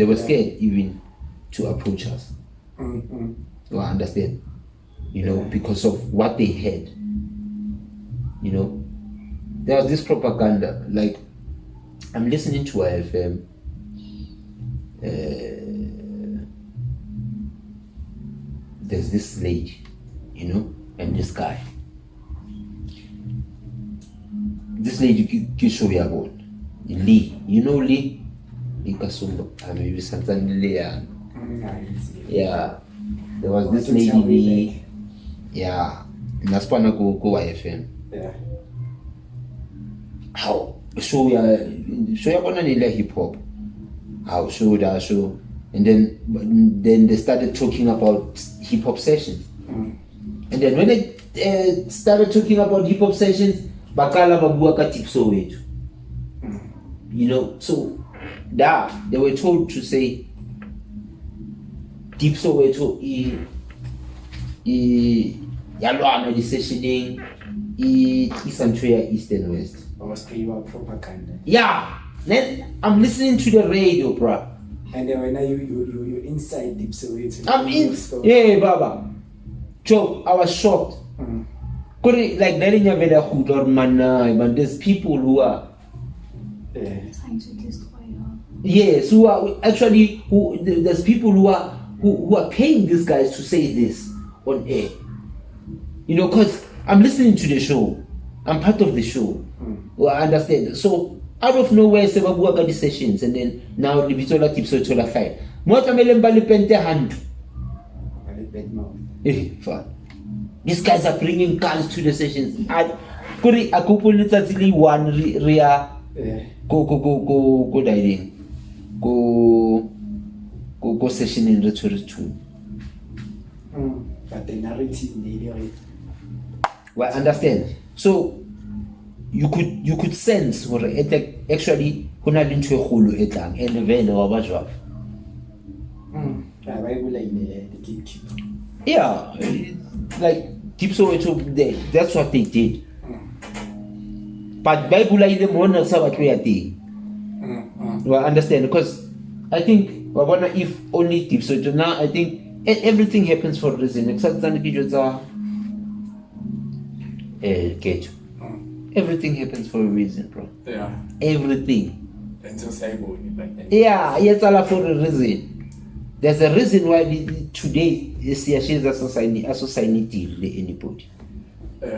A: were scared even to approach us. I understand, you know, because of what they had. You know, there was this propaganda. Like, I'm listening to IFM, there's this lady, you know, and this guy. This lady Kishoyabon, Lee, you know Lee? Ikasumba, maybe something Lee. Yeah, there was this lady Lee. Yeah, Naspana go FM.
B: Yeah.
A: How? So we are gonna need hip hop. How show that show, and then they started talking about hip hop sessions, and then when they started talking about hip hop sessions, bakala babuaka Deep Soweto. You know, so that they were told to say Deep Soweto yalwana the sessioning Eastern East and West.
B: Was propaganda.
A: Yeah. Then I'm listening to the radio, bro.
B: And then when you inside Deep Soweto.
A: I'm in. Yeah, Baba. So I was shocked. Like but there's people who are
C: trying to destroy her.
A: yes, who are actually there's people who are paying these guys to say this on air. You know, because I'm listening to the show. I'm part of the show. Well, I understand. So out of nowhere, sebabuwa ka sessions, and then now the bitola Deep Soweto la fight. Mota melembali pente hand. Fine. These guys are bringing guns to the sessions. I kuri akupulitsatili one ria go diving. Go session in return too.
B: But the narrative nearly.
A: Well, understand. So you could sense what actually kuna lintu ekhulu etlang and vele wabajwa.
B: The gatekeeper.
A: Yeah, like Deep Soweto, that's what they did. But Bible like them one sa what we are doing. Well, understand, because I think if only Deep Soweto now, I think everything happens for a reason. Except everything happens for a reason, bro.
B: Yeah.
A: Everything.
B: And so say like that.
A: Yeah, it's all for a reason. There's a reason why today she's a society anybody.
B: Do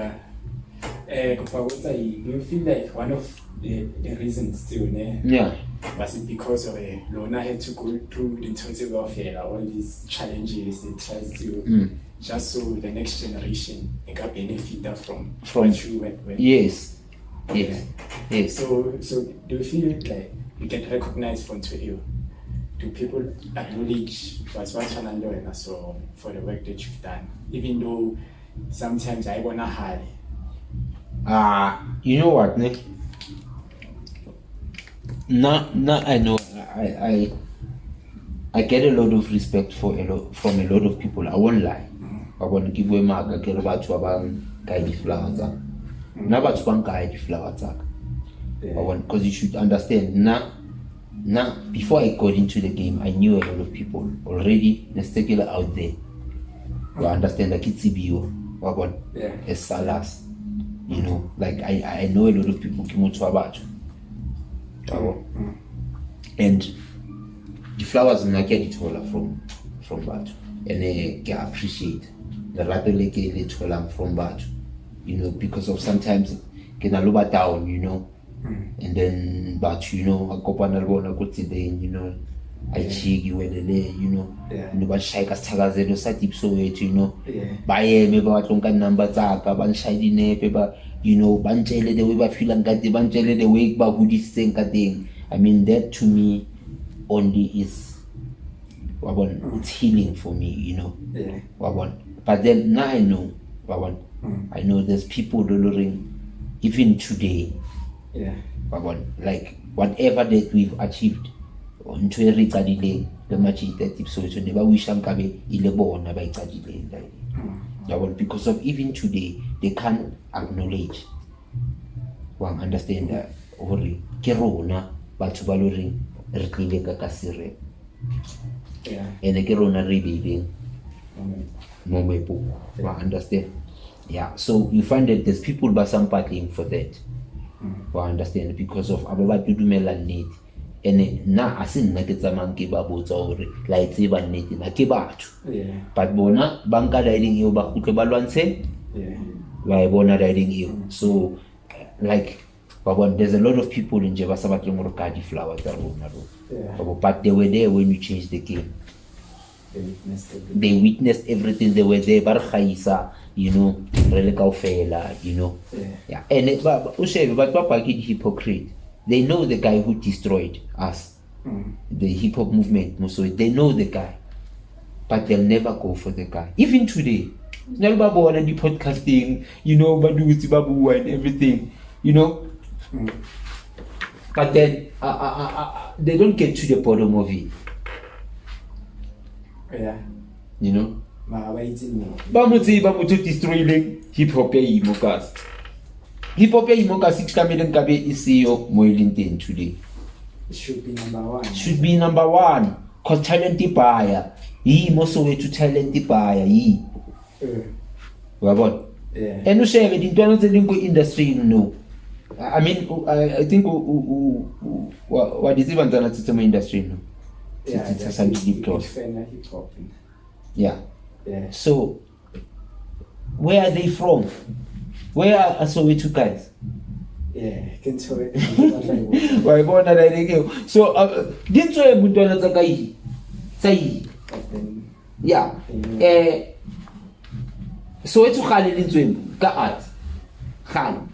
B: you feel like one of the reasons too,
A: yeah,
B: was it because of Lona had to go through the total welfare, all these challenges it tries to just so the next generation can benefit from what you went with?
A: Yes.
B: So do you feel like you get recognized from Twitter? Do people acknowledge what's and so for the work that you've done, even though sometimes I wanna hide?
A: You know what, Nick? Now I know I get a lot of respect from a lot of people. I won't lie. I want to give away my get about to guide flowers. Never to guide flowers. Because you should understand now before I got into the game, I knew a lot of people already out there. You understand, like it's CBO, as Salas. You know, like I know a lot of people came to about. And the flowers I get it all from Batu. And I appreciate the rather like it from Batu. You know, because of sometimes can I down, you know. And then but you know, I go on a good today, you know. I check you whether they, you know, but shy Castagazero Satip Soweto, you know, by maybe what number Zaka, ban shiny paper, you know, banjele the way by feeling got the banjele the way by who this thing. I mean, that to me only is it's healing for me, you know. But then now I know, I know there's people delivering even today. Like whatever that we've achieved. Into a recadile, the match that Deep Soweto never wish and cabe ilebon by cadile. Because of even today, they can't acknowledge. One understand that only Kerona, but to Baloring, Reclinica Casire. And a Kerona rebuilding. One understand. Yeah, so you find that there's people battling for that. One understand because of Ababa Dudumelan need. and na a se nna ke tsamayang ke ba botsa hore la e tseba nnete na ke batho but bona ba nka riding eo ba kgutle ba lwantshe ba e bona riding eo. So like there's a lot of people in Jeba ba batleng hore ka di-flower tsa rona but they were there when you changed the game. They witnessed everything. They were there ba re gaisa, you know, re le kaofela, you know. And o shebe batho ba ke hypocrite. They know the guy who destroyed us, the hip hop movement. So they know the guy, but they'll never go for the guy. Even today, the podcasting, you know, babu and everything, you know. But then they don't get to the bottom of it. You know. Bamutu destroying hip hop imokas. Hip hop imokas 6 kamelen kabe isio moilinteng today.
B: It should be number one.
A: Should be number one. Cause talent buyer. He also way to talent buyer. He. And you say in the industry, no. I mean, I think what is even done at the industry, no. It's a deep close. Yeah. So, where are they from? Where are Soweto guys?
B: Can tell it.
A: Why born at I so didn't you Mundana Zakai? Say, yeah. Soweto Khalid into him, Kat Khan.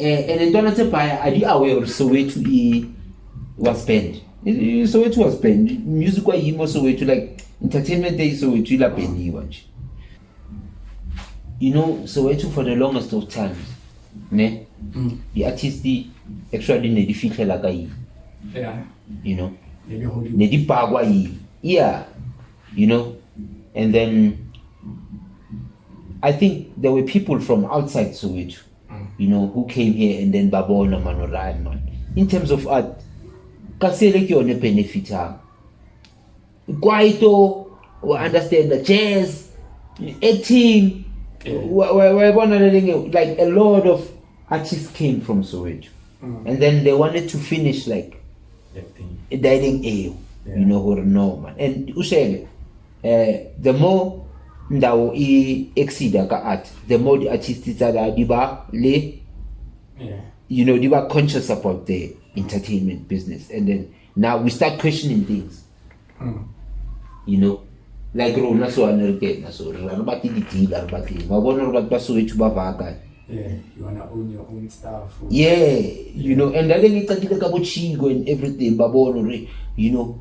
A: And in Donald Paya, are you aware of Soweto was banned? Soweto was banned. Music was him also Soweto, like entertainment day Soweto la penny watch. You know, Soweto for the longest of times, ne? The artist actually ne di fihle la kai.
B: Yeah.
A: You know, ne di pagwa yi. Yeah. You know, and then I think there were people from outside Soweto, you know, who came here and then babona manorai man. In terms of art, kasele ki one benefit ha. Kwaito, we understand the jazz, acting. Like a lot of artists came from Soweto, and then they wanted to finish like dating you know, or no man. And ushele, the more ndawo exceed ka art, the more the artists are diba le, you know, diba conscious about the entertainment business, and then now we start questioning things, you know. Like Rona so American, so Rabati the deal, Rabati. Mabon Rabat Basu to Bavaga.
B: Yeah, you wanna own your own stuff.
A: Yeah, you know, and then it's like a capuchingo and everything, Babon, you know.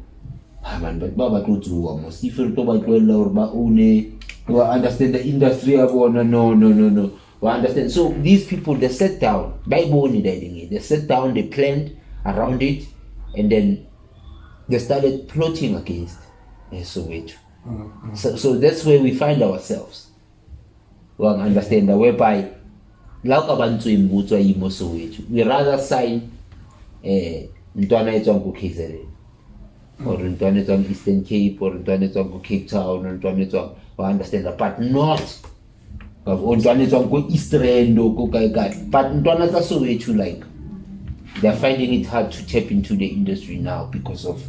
A: Man, but Baba go to almost if you're talking about Une, you understand the industry of no. You understand? So these people, they sat down, by Boni, they sat down, they planned around it, and then they started plotting against Soweto. So that's where we find ourselves. Well, understand that whereby we rather sign Ntwana Etongo KZN or Ntwana Etongo Eastern Cape or Ntwana Etongo Cape Town or Ntwana Etongo, understand that, but not Ntwana Etongo Eastern or Kokaikai. But Ntwana Soweto, like, they're finding it hard to tap into the industry now because of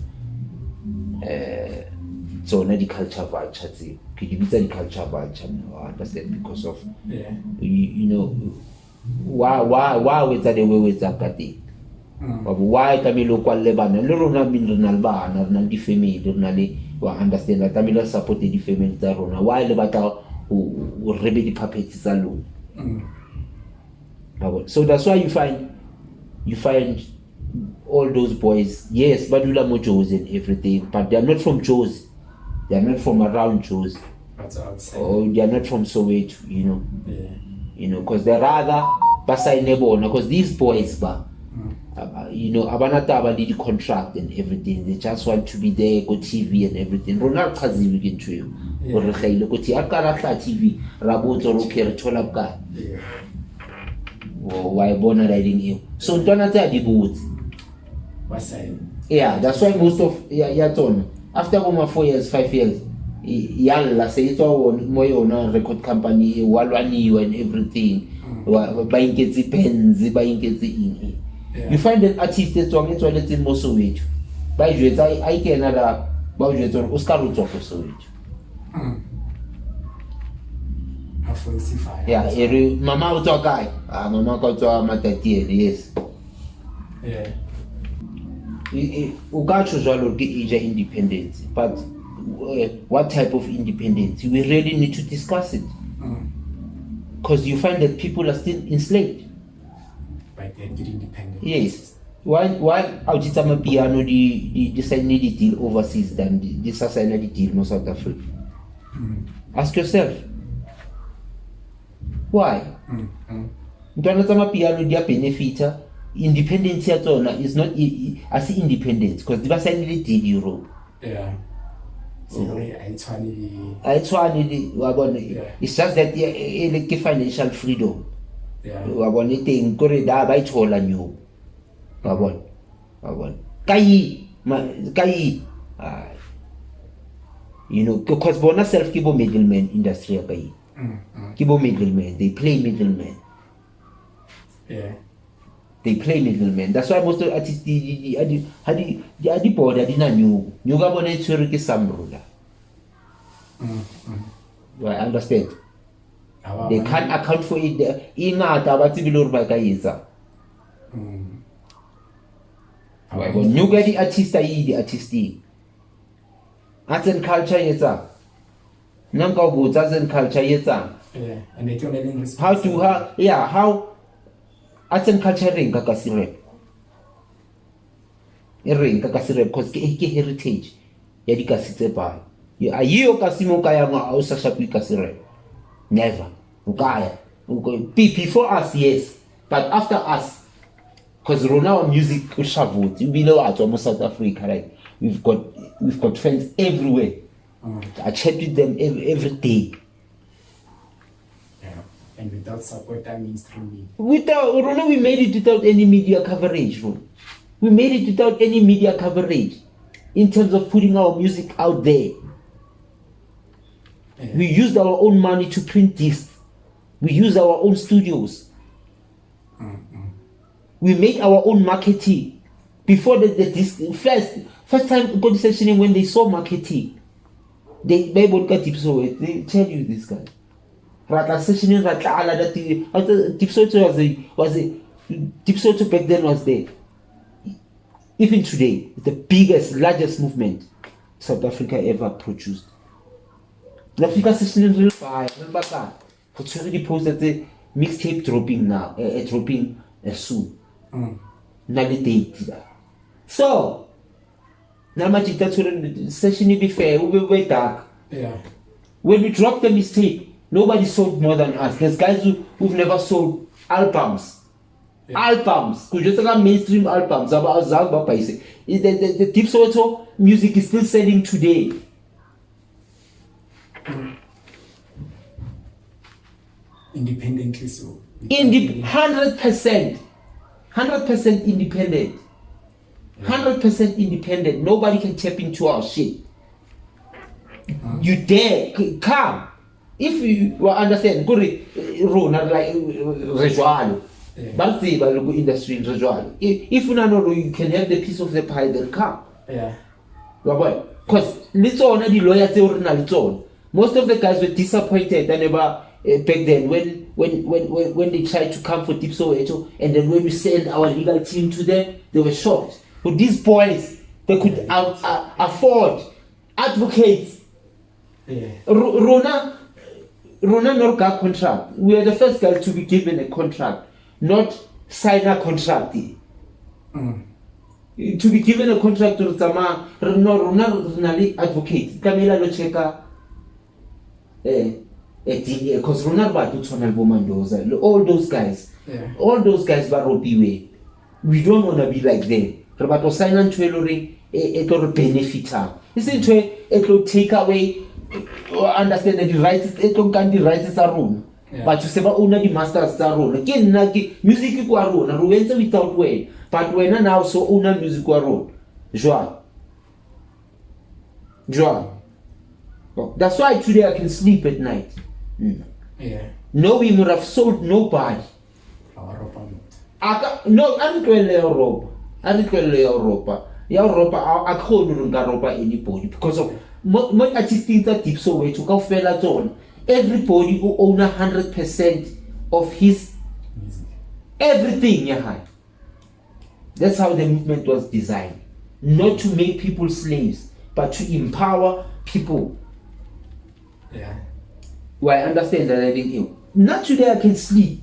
A: so the culture vulture, the culture vulture, I understand, because of you know why with the way with that why Tamilo kwa Lebanon Lorona Minalba and defame Donali understand that Tamila supported the female Tarona why the battle who rebel the puppets alone. So that's why you find all those boys, yes, Badula Mojos and everything, but they are not from Jewelz. They are not from around Jewelz. Or they are not from Soweto, you know. You know, because they're rather Basai Nebo, because these boys, you know, Abanata did the contract and everything. They just want to be there, go TV and everything. Ronald Kazi we can trail. Or Rekhaylo go TV, Raboto Roker Cholabka. Why born riding you? So Donata the boot. Yeah, that's why most of Yaton. After 4 years, 5 years, Yalla say it all on record company, Walwani and everything. Buying gets the pens, buying gets the You find an artist e tswaletse mo Soweto ba e jwetsa a ikena la ba o jwetsa o ska rutswa go Soweto. Yeah, mama o tswa kae? Mama ka tswa Matatiele, yes. O ka tsho jwalo ke age independence, but what type of independence? We really need to discuss it. Because you find that people are still enslaved.
B: But they're getting independent.
A: Yes. Why out it's a piano the sign the deal overseas than the sign the deal in South Africa? Ask yourself. Why? Don't sama piano dia benefita independence ya tsona is not as independence because they sign the deal Europe.
B: Yeah. So
A: I it's just that like financial freedom.
B: Yeah.
A: Wabone teng kore da ba ithola nyo. Wabone. Kai. You know, because bona self kibo middleman industry ya kai. Kibo middleman, they play middleman.
B: Yeah.
A: They play middleman. That's why most of artists the board adina nyo. Nyo ga bona itshwere ke samrula. I understand. They can't account for it. Ingata ba tsibile ba ka etsa. When you get the artist the artistic. Arts and culture yetsa. Nanka bo arts and culture yetsa.
B: Yeah, and they don't even
A: how arts and culture ring ka sirep. Ring ka sirep because ke heritage ya di ka sitse ba. Ya yo ka simo ka ya nga o sa shapi ka sirep. Never. Ukaya. Before us, yes. But after us, because Rona music shavut. You know at almost South Africa, right? We've got friends everywhere. I chat with them every day.
B: Yeah. And without support, that means through me.
A: Without Rona, we made it without any media coverage, bro. We made it without any media coverage in terms of putting our music out there. Yeah. We used our own money to print discs. We use our own studios. We make our own marketing. Before the disc, first time go to sessioning when they saw marketing, they got Deep Soweto. They tell you this guy. Rata sessioning Ratala that Deep Soweto was a Deep Soweto back then was there. Even today, the biggest, largest movement South Africa ever produced. The Africa sessioning real fire. Remember that? It's already posted the mixtape dropping now, dropping soon. Now the date. So, now my session will be fair, we will be dark.
B: Yeah.
A: When we drop the mixtape, nobody sold more than us. There's guys who've never sold albums. Yeah. Albums. Could you talk mainstream albums? The Deep Soweto music is still selling today.
B: Independently so.
A: 100% independent. 100% independent. Nobody can tap into our shit. You dare come. If you understand, go run like Rejualo. But the industry in Rejualo. If you know you can have the piece of the pie, then come.
B: Yeah.
A: Because let's all the lawyers most of the guys were disappointed back then when they tried to come for Deep Soweto, and then when we sent our legal team to them, they were shocked. But these boys, they could afford advocates.
B: Yeah.
A: Rona no got contract. We are the first guys to be given a contract, not sign a contract. To be given a contract to Rona advocate. Camila no checker. Because all those guys, we don't want to be like them. But sign on to a benefit. Isn't it will take away understand that the rights the rights are wrong. But you say the masters are wrong. Again, music is wrong. Without way. But when now so own music are wrong. Joa. That's why today I can sleep at night.
B: Yeah.
A: No, we would have sold nobody. No, a re tlohelle Europa. Europa a khone re nka ropa anybody because of mo artisting tsa Deep Soweto kaofela tsona. Everybody who own 100% of his everything. Yeah. That's how the movement was designed. Not to make people slaves, but to empower people.
B: Yeah.
A: Well, I understand that I think you. Not today I can sleep.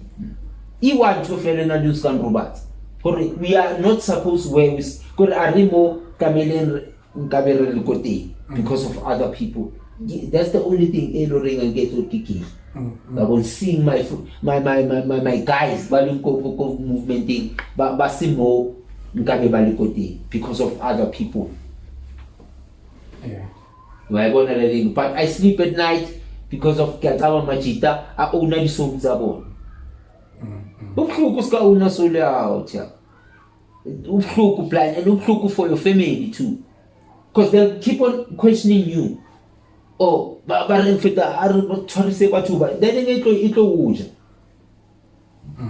A: I want to feel na news can robots. We are not supposed to wear with because arimo kamelen kabere kote because of other people. That's the only thing Eloring and get to kiki. I will seeing my guys balunko movement thing basimo nkabe balikote because of other people.
B: Yeah.
A: But I sleep at night because of Kataba Majita. I own the songs about. Uplook own a solo out here. Uplook plan and uplook for your family too. Because they'll keep on questioning you. Oh, but Fita, I don't try to say what you but then it will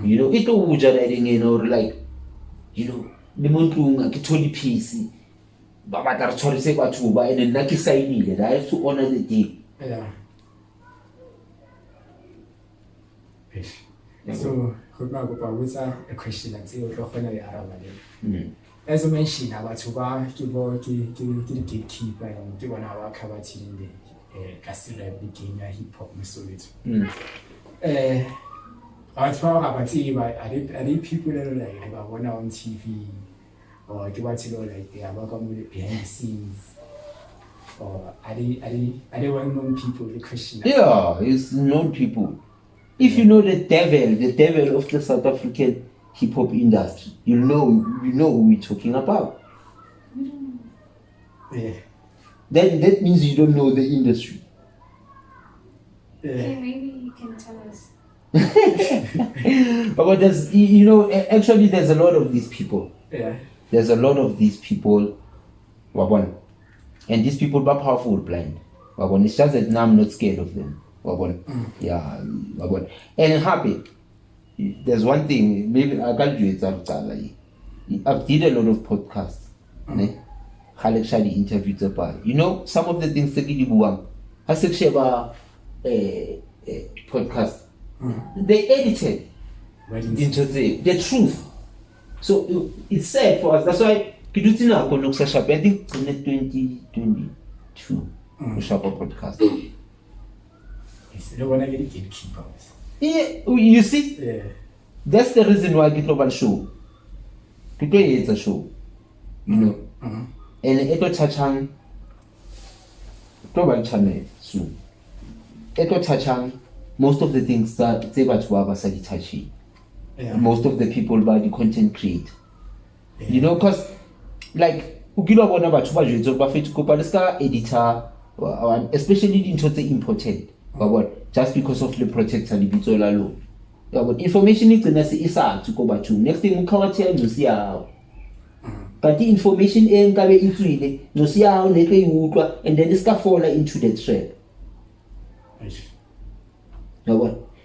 A: you know, it will like, you know, the moon a kitty piece. But I try to say what you buy and then Naki Saini that I have to honor the deal.
B: Yeah. So, what's a question that's your as I mentioned, about to buy to the gatekeeper and do an hour cover in the Castle became a hip hop Soweto. I was proud about TV, but I did people that like about one on TV or do what you know like they are welcome with behind the scenes. Or are they well known people the question?
A: Yeah, it's known people. If you know the devil of the South African hip hop industry, you know who we're talking about.
B: Yeah.
A: That means you don't know the industry.
B: Yeah.
C: Okay, maybe you can tell us.
A: But there's actually there's a lot of these people.
B: Yeah.
A: There's a lot of these people, Wabon. And these people are powerful blind. Wabon. It's just that now I'm not scared of them. Wabon. Yeah, Wabon. And happy. There's one thing, maybe I can't do it after I've did a lot of podcasts. The interviews about. You know, some of the things that you do, I said about podcast. They edited into the truth. So it's sad for us. That's why I think in 2022 we shall podcast.
B: You want to get gatekeepers.
A: Yeah, you see?
B: Yeah.
A: That's the reason why I get global show. Today it's a show. You know. And Eto Chachang global channel soon. Eto Chachang, most of the things that they were to most of the people by the content create. You know, because like editor, especially into the important, just because of the protector law. But information is to go back to next thing you see how. But the information and then it's gonna fall into the trap.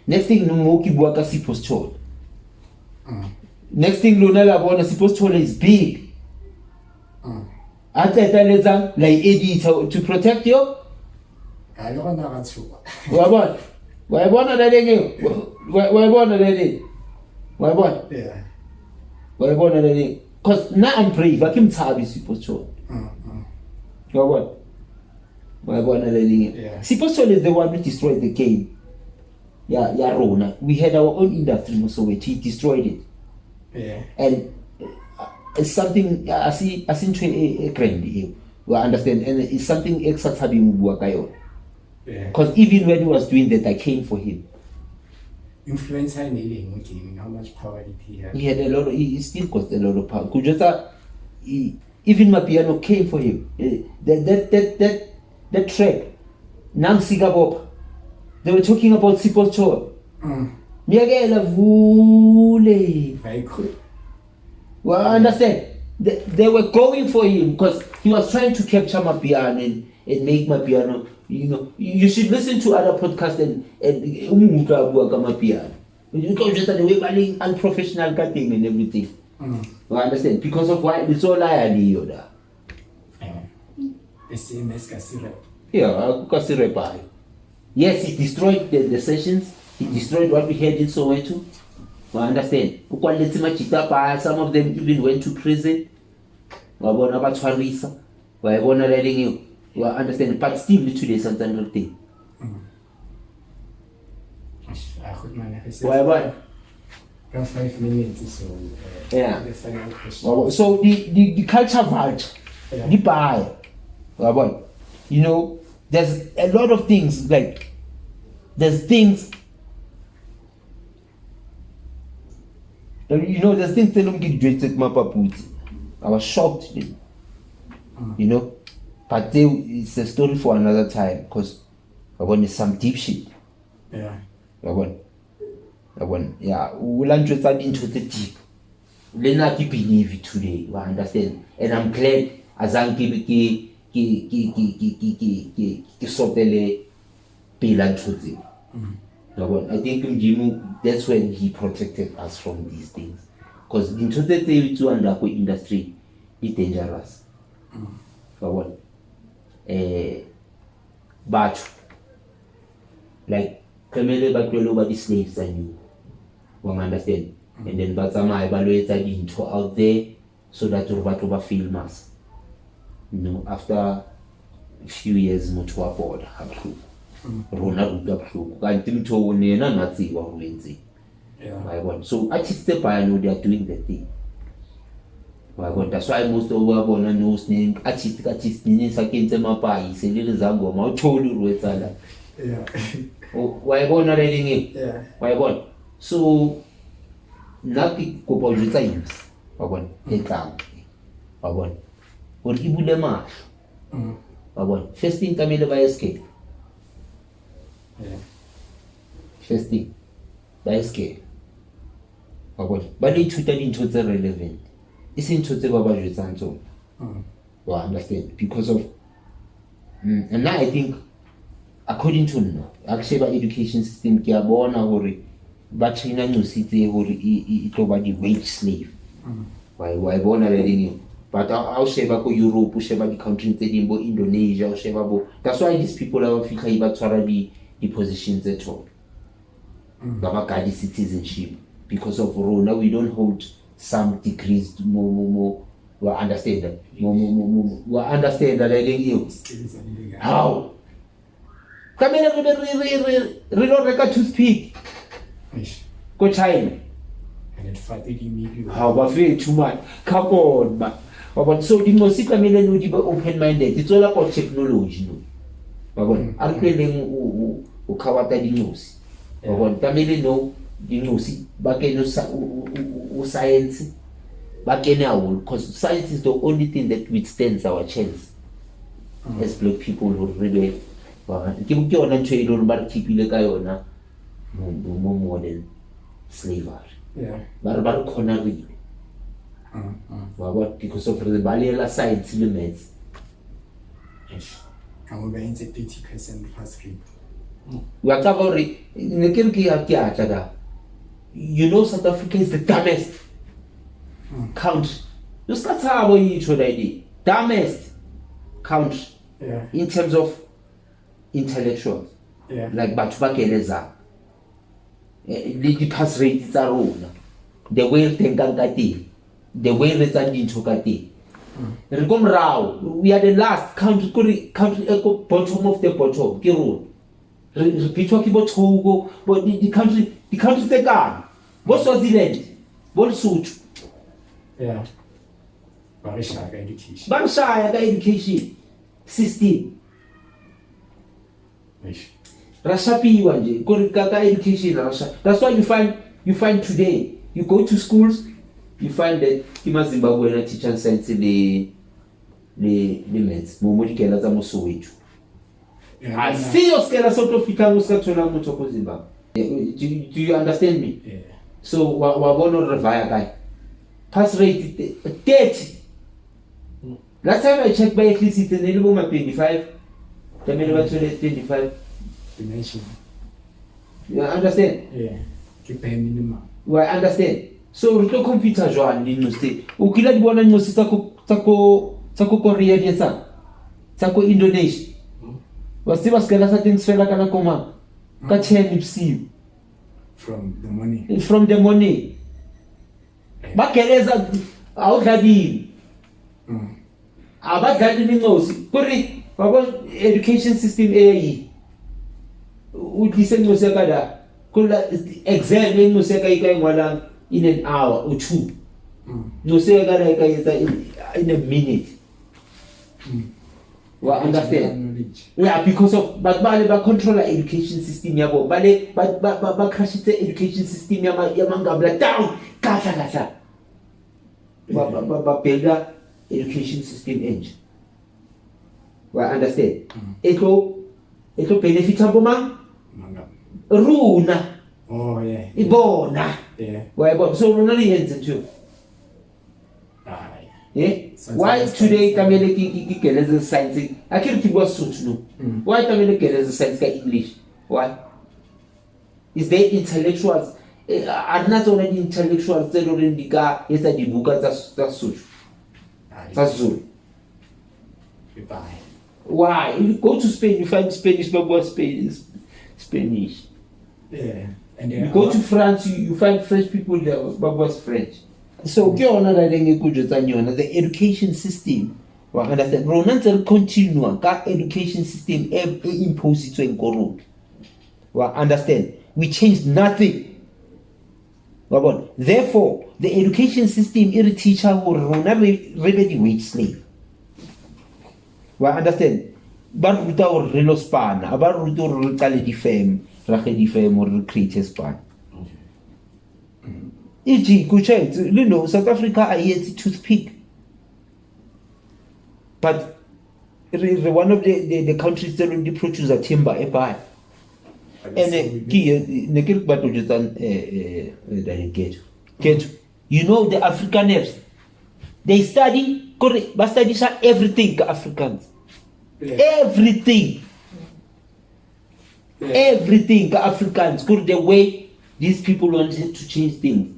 A: Next thing no more keep work as supposed to. Next thing Luna Labona supposed to is big. After that, like editor to protect you.
B: I don't know what's wrong.
A: Why born that again? Why born that again? Why born?
B: Yeah.
A: Why born that again? Because now I'm brave. I can tell you supposed to. Why born that again?
B: Yeah.
A: Supposed to is the one who destroyed the game. Yeah, Rona. We had our own industry, so he destroyed it.
B: Yeah.
A: And it's something I see a grand. You understand? And it's something extra having work.
B: Yeah.
A: Because even when he was doing that, I came for him.
B: Influencer in how much power did he have?
A: He had a lot. He still got a lot of power. Even my piano came for him. That track, Nam Sigabop. They were talking about Sipos Chor.
B: Very good.
A: Well, I understand. They were going for him because he was trying to capture my piano and make my piano. You know, you should listen to other podcasts and my piano. You can't just the way baling unprofessional cutting and everything. You understand? Because of why it's all I
B: the same as Kasirep.
A: Yeah, Kasirep. Yes, it destroyed the sessions. It destroyed what we had in Soweto. You understand? Some of them even went to prison. You understand? But still today something thing. Why?
B: 5 minutes, so
A: yeah.
B: The final question.
A: So the culture vault, the buy. You know, there's a lot of things like there's things. You know, there's things that don't get dressed Mapa. I was shocked, you know, but it's a story for another time because I want some deep shit.
B: Yeah.
A: Yeah, we'll interested into the deep. Let not believe it today, you understand? And I'm glad as I'm ki sotele pila truth. I think Mjimu, that's when he protected us from these things. Because into the two and the industry is dangerous. But like Kamele Bakwelo over the slaves I knew. One understand? And then Batama evaluated into out there so that Rubatoba film us. You know, after a few years much board Rona Ruga can't to Nena Nazi or Winzy. So artists I know they are doing the thing. That's why most of our born knows name artist in Mapa is a little Zango, my told you with that.
B: Yeah.
A: Why born not reading it?
B: Yeah.
A: Why born? So nothing couple times. Wabon, ekam. Wabon. Or ibulema. Wabon. First thing Camille by escape.
B: Yeah.
A: First thing by escape. Wabon. But they treated into the relevant. It's into the Baba Jusanto. You understand? Because of and now I think according to actually education system ki abona hore ba China no city hore it over the wage slave. Why bona reading but I'll sheba ko Europe, sheba the countries tse ding bo Indonesia, sheba bo. That's why these people are Africa iba tshwara the positions at all. Baba ka citizenship because of Rona we don't hold some degrees more. We understand that. We understand that I think you. How? Come in, reload like a toothpick. Go China.
B: And it fatigued me.
A: How about feel too much? Come on, man. So the most coming would be open-minded. It's all about technology, no. I'm playing Ukawata the news. Tamil no the news. Back in science. Back in our because science is the only thing that withstands our chance as black people who really keep going and trade on but keep more modern slavery.
B: Yeah.
A: But corner because of the Baliela science limits.
B: I'm going to 30% pass rate.
A: We are covering in the Kirki. You know, South Africa is the dumbest country. You start how you should ID. Dumbest country in terms of intellectuals.
B: Yeah.
A: Like Batubakeleza. The pass rate is our own. The way Tenkangati. The way residing to Kati. We are the last country bottom of the bottom. Kiru. Repeat what about Togo, but the country they got. What Swaziland? What suit?
B: Yeah. Barisha education.
A: Barisha education. 16. Russia P1J. Korikaka education Russia. That's why you find today. You go to schools, you find that Kima Zimbabwe teacher science the limits. Momodi kela za Soweto. I see your scale sort of Zimbabwe. Do you understand me?
B: Yeah.
A: So we're going to revire guy. Pass rate 30. Last time I checked by at least it's a little over 25. The minimum 25.
B: Dimension.
A: You understand?
B: Yeah. ke bare minimum.
A: Wa understand? So re tlo computer jwang le nose. O kila di bona nose tsa ko Korea di etsa. Tsa ko Indonesia. Wa se ba skela sa things fela kana koma. Ka 10 bosiu.
B: From the money.
A: From the morning. Ba keleza awudladile. Abadladile incosi. Kuri baba education system eyi. Udlise incosi yakada. Kula exam incosi yakayika ngwala in an hour or two. No say yakada yakayita in a minute. Well, understand? Yeah, because of but ba control the education system yabo. Ba crash the education system yamangabla down. Kasa. Ba build education system engine. Well, understand? Ito benefit aboma. Runa.
B: Oh yeah.
A: Ibona.
B: Yeah.
A: Well, so runa ni yenze too.
B: Aye.
A: Yeah? Why today kamele ki keleza science? Akiri kibwa suit no. Why kamele keleza science ka English? Why? Is there intellectuals? Are not already intellectuals that already ka yesa dibuka tsa suit. That's Zulu.
B: Goodbye.
A: Why? You go to Spain, you find Spanish, but what Spanish?
B: Yeah. And
A: You go to France, you find French people there, but what's French? So, the education system, understand? Ronanzel continue, that education system imposed to corrupt. Understand? We changed nothing. Therefore, the education system is a teacher who really wage slave. Understand? But without real span, about without defame, or create a span. E.g., you know, South Africa I ate toothpick. But one of the countries that only produce a timber a pie. And you know the Afrikaners, they study correct, but study everything Africans. Everything Africans. Could the way these people wanted to change things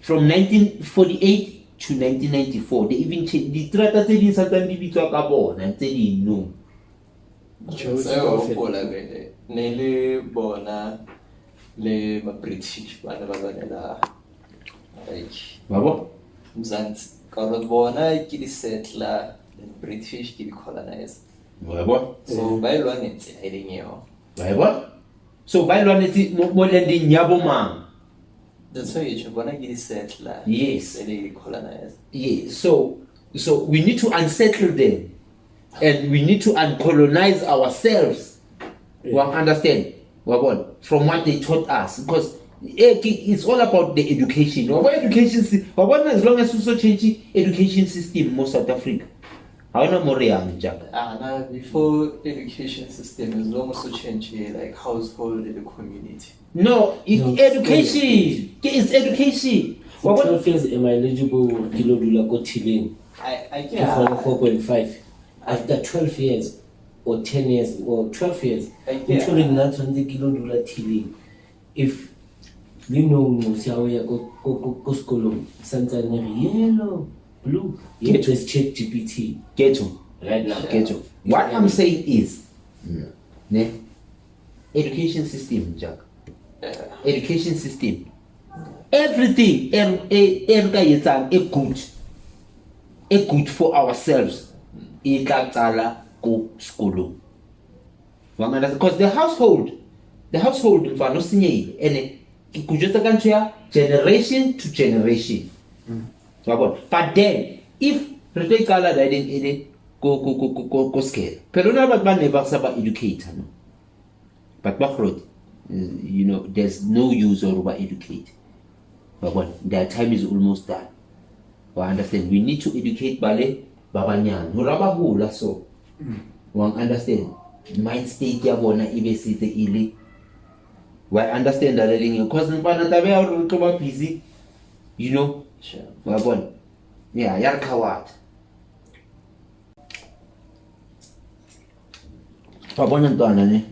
A: from 1948 to 1994, they even changed the strategy in certain people talk about and saying no.
D: Nele bona le British bana babanela like
A: Babo
D: Mzansi because bona ke di settler and British ke di colonize.
A: Babo
D: So ba ilwa netse a ilengeo.
A: Babo so ba ilwa netse mo landing yabo mang.
D: That's why you bona ke di settler.
A: Yes.
D: They di colonize.
A: Yes. So we need to unsettle them and we need to uncolonize ourselves. Understand? From what they taught us, because it's all about the education. As long as we change education system in South Africa, I don't know more young.
D: Now before education system is almost change like household and the community.
A: No, education. It's education.
E: For 12 years, am I eligible kilo dula ko tilling?
D: I
E: For 4.5. After 12 years. Or 10 years or 12 years, including not on the kilo dula tilling. If you know, Siawaya go school, Santa yellow, blue, you just check GPT.
A: Get to
E: right now.
A: Get to. What I'm saying is, education system, Jack. Education system. Everything, a good for ourselves. Go school. Because the household and generation to generation. But then if go scale. Pero na never saba educator. But you know, there's no use over educate. But their time is almost done. Understand? We need to educate Bale Babanyan. Hula so. One understand mind state ya bona ibe site ile. Why understand that thing? Because nfana tabe ya busy. You know?
D: Sure.
A: Wabona. Yeah, yarkawat. Wabona ntwana ne.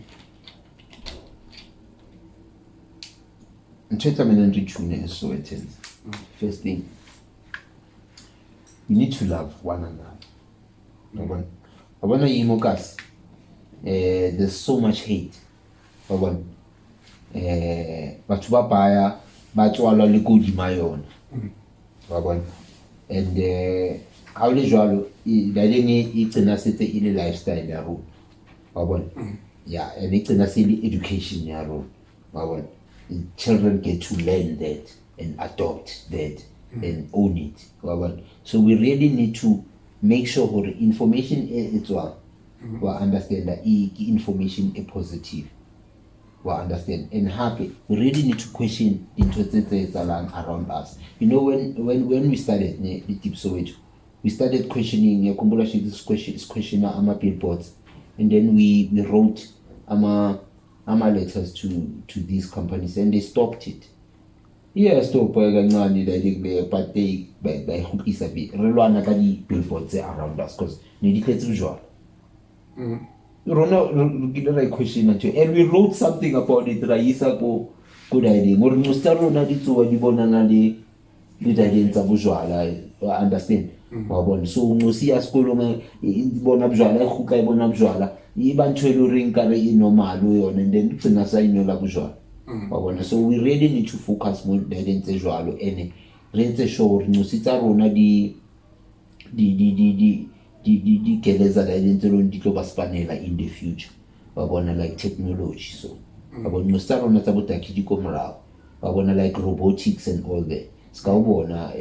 A: First thing, we need to love one another. There's so much hate. Batho ba baya ba tswalwa le kodima yona. And ha o le jwalo e tsena setse e le lifestyle ya rona. Yeah, and e tsena se le education ya rona. Children get to learn that and adopt that and own it. So we really need to make sure that information is well. We understand that information is positive. We understand and happy. We really need to question the interests around us. You know, when we started the Deep Soweto, we started questioning this question ama billboards, and then we wrote ama letters to these companies, and they stopped it. Yeah, stop but they relwana ka di billboards around us because ne di tletse jwalo. Rona question and we wrote something about it raisa go good idea ngore musta rona di tsoa di bonana le dadeng tsa bojwala. Understand wa bona so ngosi ya sekolo bona bojwala e khutla e bona bojwala e ba ntho e le reng ka re e normal yona and then tsena sa inola bojwala wa bona. So we really need to focus more dadeng tse jwalo and re ntse sure ngosi tsa rona di keleza la identity di tlo ba spanela in the future. Wa bona like technology so wa bona no start on tsa botaki di ko morao wa bona like robotics and all that ska o bona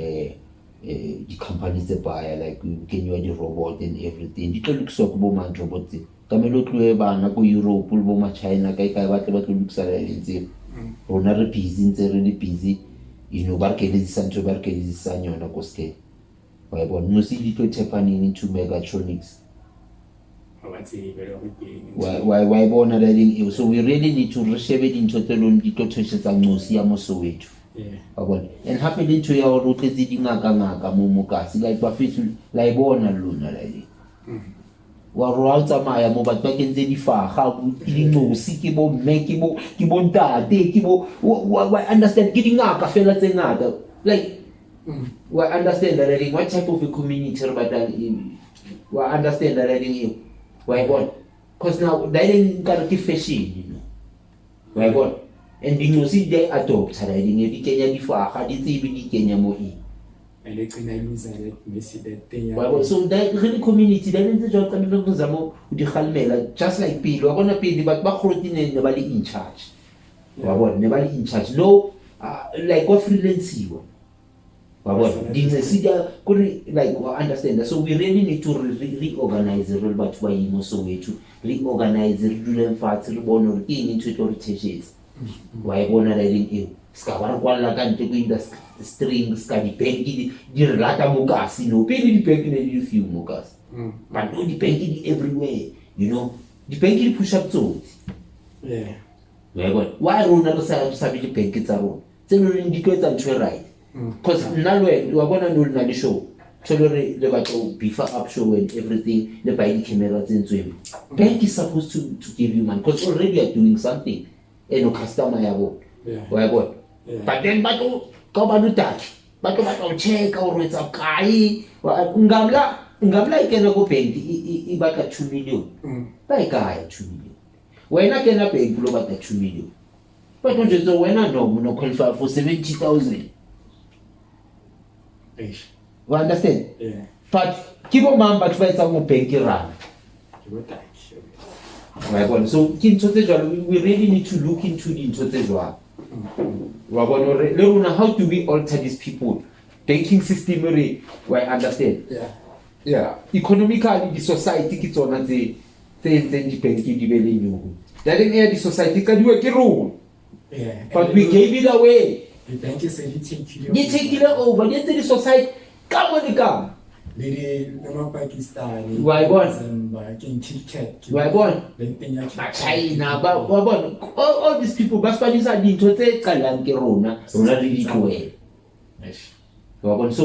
A: di companies tse baya like can you the robot and everything di tlo lokiswa go bo man robots ka melo tloe bana ko Europe le bo ma China kai ba tlo lokisa la ntse rona re busy you know ba ke le disantro ba ke le disanyona ko ske. Why no see little tapping into megatronics? Why born a so we really need to receive it into the loan touches and no see a Soweto. And happily to your route is eating a momokas like Buffet like born a lunar lady. Route Maya but back in the far how no seekable makeable kibonta take understand getting up a fella thing other like. We understand that what type of a community we understand that why what? Because now they didn't got fashion, you know. Why what? And you see they adopt the Kenya before had it even the Kenya more.
B: And they can use that thing.
A: So that really community that is the job coming up with the Halmela, just like people, we're gonna pay but Bakhrotin nobody in charge. Why what? Nobody in charge. No, like what freelance you. Like understand that. So we really need to reorganize the but why you so way to reorganize the rule fats reborn into authorities. Why one riding in Scavar Kuala can take in the strings, can depend the Rata Mokas, you know, penny depending on few Mokas. But no depending everywhere, you know, depending push up to
B: yeah.
A: Why run another side of Savage Pankits are on? Then indicate and try right. Because now we are going to do the show. So the battle beef up show and everything, the body cameras into him. Bank is supposed to give you man, because already you are doing something. And no customer why what? But then battle come and attack. Battle check or it's a guy. Ngabla ikena go pay ibaka 2 million. By guy 2 million. When I can pay global 2 million. But don't you know when I know no qualify for 70,000. You understand?
B: Yeah.
A: But keep on man, but why some pay run? So we really need to look into the Intotejwa. How do we alter these people? Banking system, we understand. Yeah. Economically, the society gets on as the banking developing. That in the society can do a rule.
B: Yeah.
A: But we gave it away.
B: The bank is taking
A: it over. Yet the society come on the come.
B: Pakistan.
A: Why one? Why one? China, but all these people, but Spanish are the total Kalankerona, so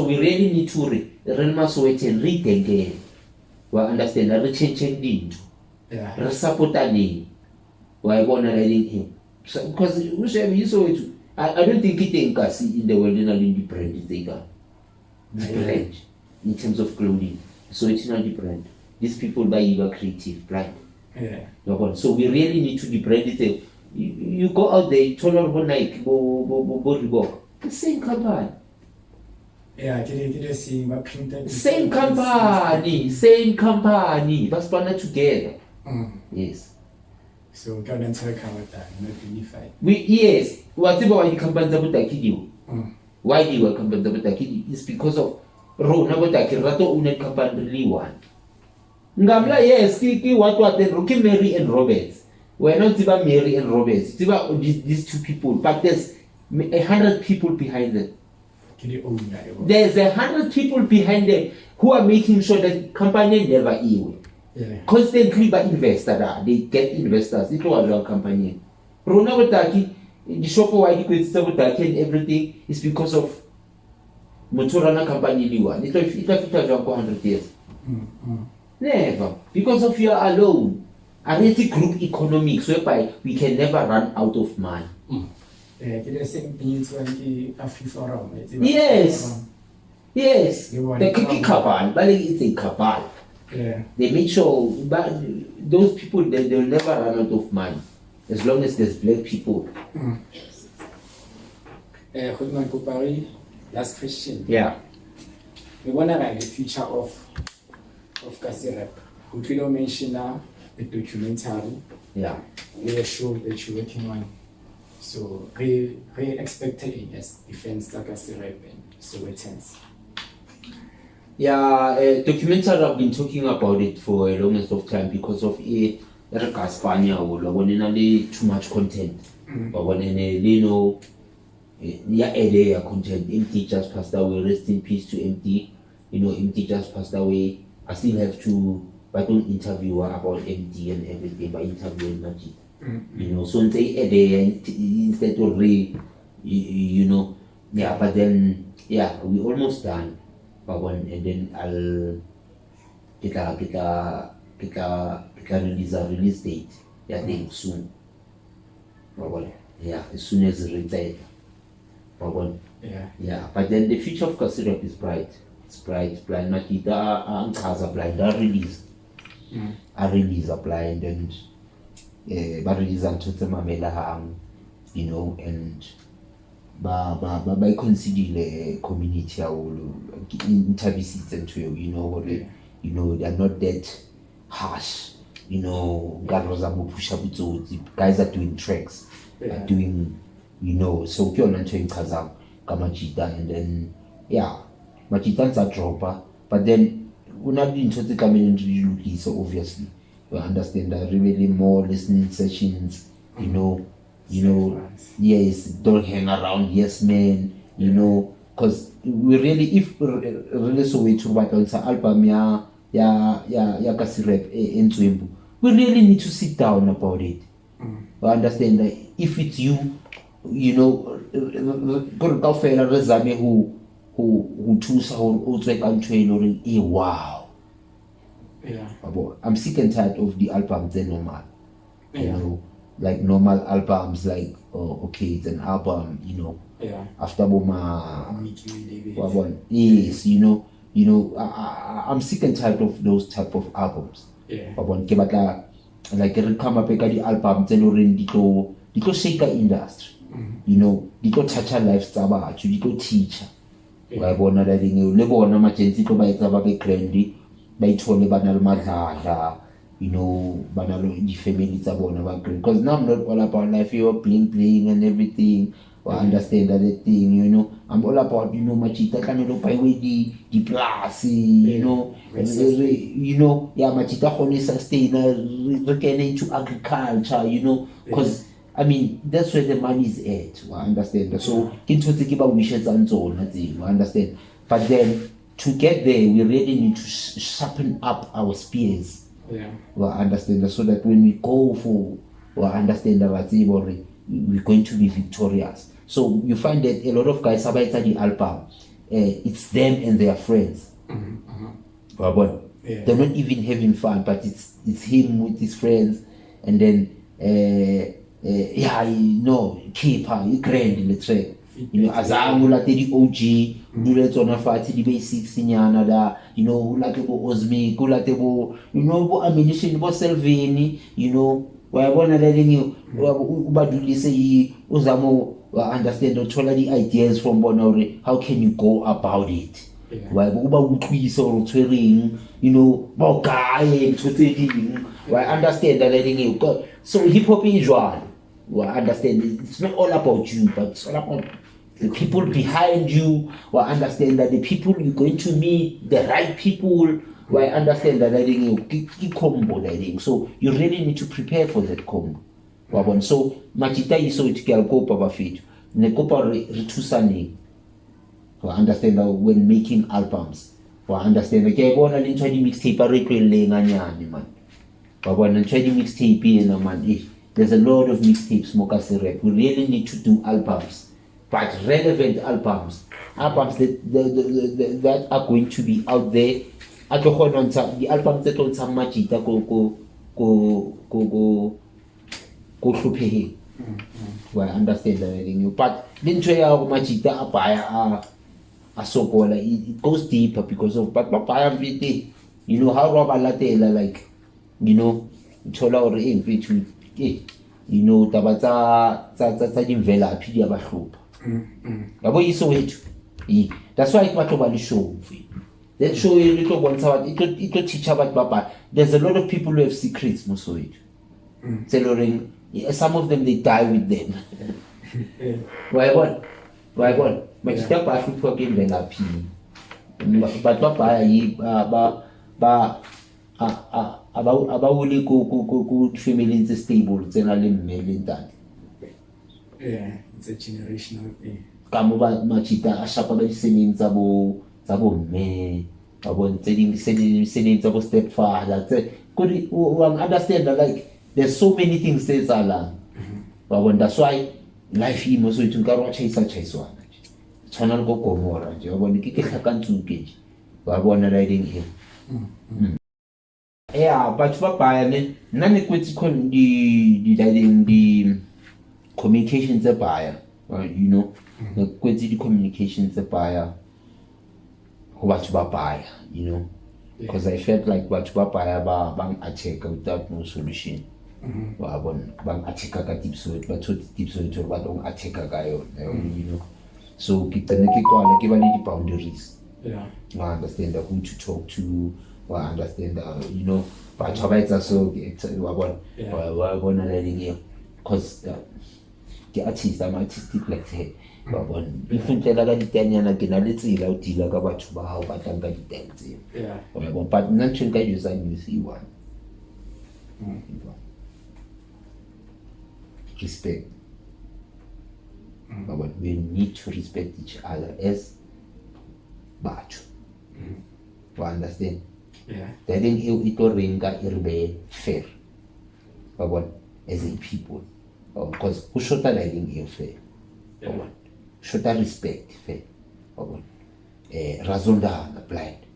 A: we really need to read and read again. We understand that changing the support. Why one reading him? Because we saw it. I don't think it ain't kasi in the world in the brand is the brand in terms of clothing. So it's not the brand. These people buy either creative, blind.
B: Yeah.
A: So we really need to brand it. You go out there, you turn on Nike, go. The same company.
B: Yeah, did see my printed.
A: Same company. That's partner together. Yes.
B: So God and tell about that, not unified.
A: Yes. Whatever why the companies are you. Why do you companies are it's because of Rona Botaki Rato Unet company really one. Ngamla yes, what then Rocky Mary and Roberts. We're not about Mary and Roberts. It's about these two people, but there's 100 people behind them. There's 100 people behind them who are making sure that company never ill. Constantly by investors, they get investors. It was a company. Rona Botaki, the shop why you could start and everything is because of Motorana company Liwa. It was 100 years. Never. Because of you alone. Arete group economics whereby we can never run out of money.
B: Yes.
A: The cookie cabal, but it's a cabal. They make sure but those people they'll never run out of money as long as there's black people.
B: Goodman Kupari, last question.
A: Yeah.
B: We wanna like the future of Kasi Rap. Could we mention now the documentary?
A: Yeah.
B: The show that you're working on. So we expected as defense Kasi Rap and Sowetans.
A: Yeah, documentary I've been talking about it for a longest of time because of too much content. But when content, MT just passed away, rest in peace to MT. MT just passed away. I still have to, but don't interview her about MT and everything, but interview Majid. So instead of but then, we almost done. But and then I'll get a release date. I think soon. As soon as retired. But then the future of Kasi Rap is bright. It's bright. Blind Makita and Kaza blind. I release a blind and but release and Matome Maepa and by consider community interview system to they are not that harsh. Guys are doing tracks, are doing so Kyonan to Kazam, Kamachita, and then Machitans are dropper, but then we're not being totally coming into the so obviously we understand that really more listening sessions, yes, don't hang around, yes man, because we really, if really so we talk about album ya Kasi Rap into we really need to sit down about it. We understand that if it's you, who choose who track and train or wow. I'm sick and tired of the albums they're normal. Like normal albums, like it's an album, after Boma, yes, I'm sick and tired of those type of albums. Like come up the albums and already go shaker industry, they go touch a lifestyle, they go teacher. Why bona that thing? Never wanna much and sit by the trendy, by Tony Banal Madha. Banalo the family is about because now I'm not all about life, you're playing and everything. I understand that thing, I'm all about, Machita can by way the plus, Machita only sustain returning to agriculture, because I mean that's where the money is at. I understand. So can't think about wishes and so on, I understand. But then to get there we really need to sharpen up our spears. Well, understand so that when we go for understand that we're going to be victorious. So you find that a lot of guys about the album, it's them and their friends. They're not even having fun, but it's him with his friends, and then yeah, no, keeper, grand in the track. You know, azangu la the OG, do let's on a fatty the basics in Yanada, you know, like Osmi, Kulatebo, you know, ammunition was Selvini, you know, where I wanna letting you, but do you say, Uzamo, understand the the ideas from Bonore, how can you go about it? Why about trees or swearing, you know, Bokai, why understand that letting you go. So hip hop is one. Well, understand it's not all about you, but it's all about the people behind you. Well, understand that the people you're going to meet, the right people. Well, understand that combo. So you really need to prepare for that combo. So machita is so it can go over fit. Nekopa retusani. Well, understand that when making albums. Well, understand that I want to try to mixtape a record man. But when I try to mixtape in man. There's a lot of mixtapes, Mokasi Rap. We really need to do albums, but relevant albums that are going to be out there. The albums that don't have much it go well, understand that. But then try out much it it goes deeper because of but you know how Rob Alatela like you know Chola or which you know taba tsa imvelaphi di abahlupha yabo iSoweto that's why it batho ba le show that show e little bontsha it teach about baba. There's a lot of people who have secrets mo Soweto some of them they die with them why what but kita ba hlupha ke imvelaphi but baba about go family is stable generally male
B: yeah, it's a generational thing.
A: Kamo ba machita ashapa ba diseneng tsa bo mme ba bontshe diseneng tsa bo stepfather could you understand that like there's so many things that are that's why life imo so it nka ro chaisa tshwana le go komora je ba bone ke tlhakantsuke ba bona riding here yeah, but what by ne nane kwetsi the communications buyer, you know, the kwetsi the communications buyer what buyer, you know, because I felt like what buyer bang attack without no solution. Bang attack ka Deep Soweto, but Deep Soweto ba don't attack ka yo, you know. So kita ne ke kwala ke ba le di boundaries.
B: Yeah.
A: I understand who to talk to. I understand, you know, but how about so I want to letting you because the artist, I'm artistic like that. But if you tell the Italian again, let's see how to like about how about the dance.
B: Yeah.
A: But not to guide you, you see one. Respect. But we need to respect each other as Bachu. You understand?
B: Yeah.
A: That then ito ringa irbe fair. But as a people. Because who should I ring fair? Should I respect fair? Razonda applied.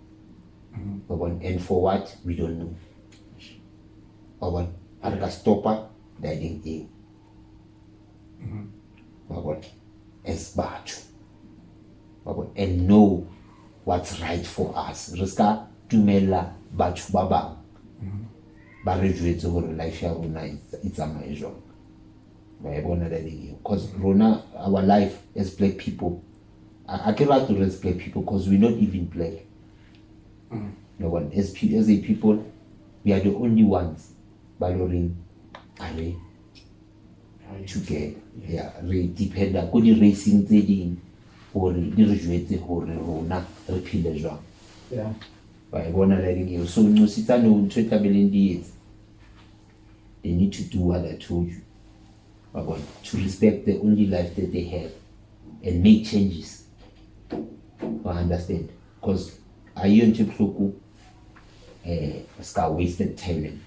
A: And for what we don't know. Arga stopper dining you. As batch. And know what's right for us. Riska tumela batch baba. Barrejouet over life ya rona it's a major. Because Rona, our life as black people, I cannot to as black people because we're not even black. No one as a people, we are the only ones valoring together. Yeah, depend on good racing thing or the rejuete or Rona repeal the job.
B: Yeah.
A: By one letting you so no sit no 20 million days. They need to do what I told you. To respect the only life that they have and make changes. I understand. Because I used to wasted talent.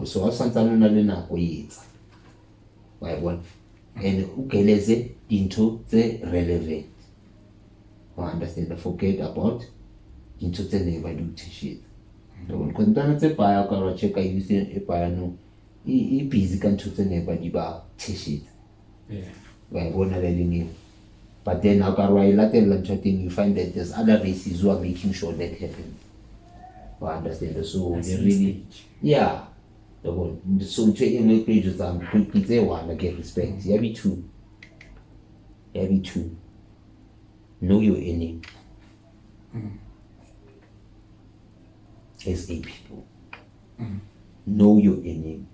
A: So sometimes I don't know and ukeleze into the relevant. I understand. Forget about into the never do shit. Because I'm buy a car check I use a piano. busy ka ntho tse nepa di ba tsheshetse wa e bona le leng. But then how can I latella ntho ya teng, you find that there's other races who are making sure that happens. I understand. So they really, yeah. So ntho e nngwe ke jo tsa ke tse one ke respect. Ya be two. Know your enemy. As a people. Know your enemy.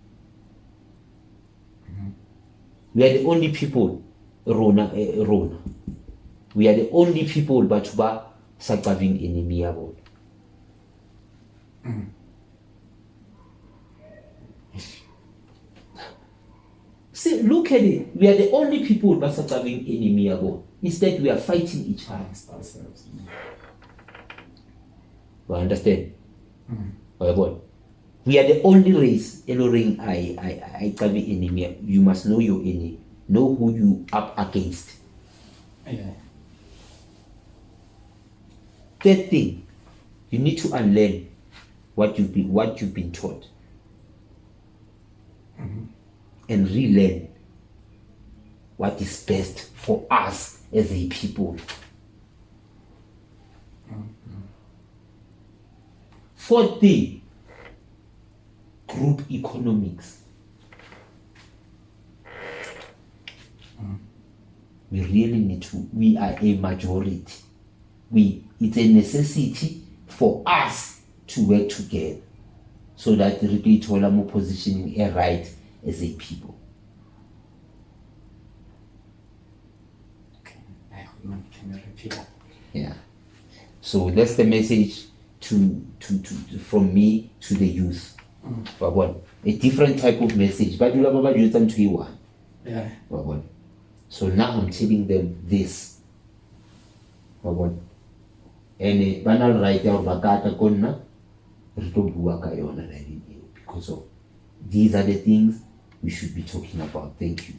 A: We are the only people, Rona. We are the only people but ba sa having enemy about. See, look at it. We are the only people but not having enemy about. Instead, we are fighting each other. You understand? We are the only race. I can be enemy. You must know your enemy. Know who you up against. Third thing, you need to unlearn what you've been taught. And relearn what is best for us as a people. Fourth thing, group economics. We really need to, we are a majority. It's a necessity for us to work together so that we get all our positioning a right as a people.
B: Can you repeat that?
A: Yeah. So that's the message to from me to the youth. A different type of message. But you love about youth and to one.
B: Yeah.
A: So now I'm telling them this. And a banal right out bagata konna because of these are the things we should be talking about. Thank you.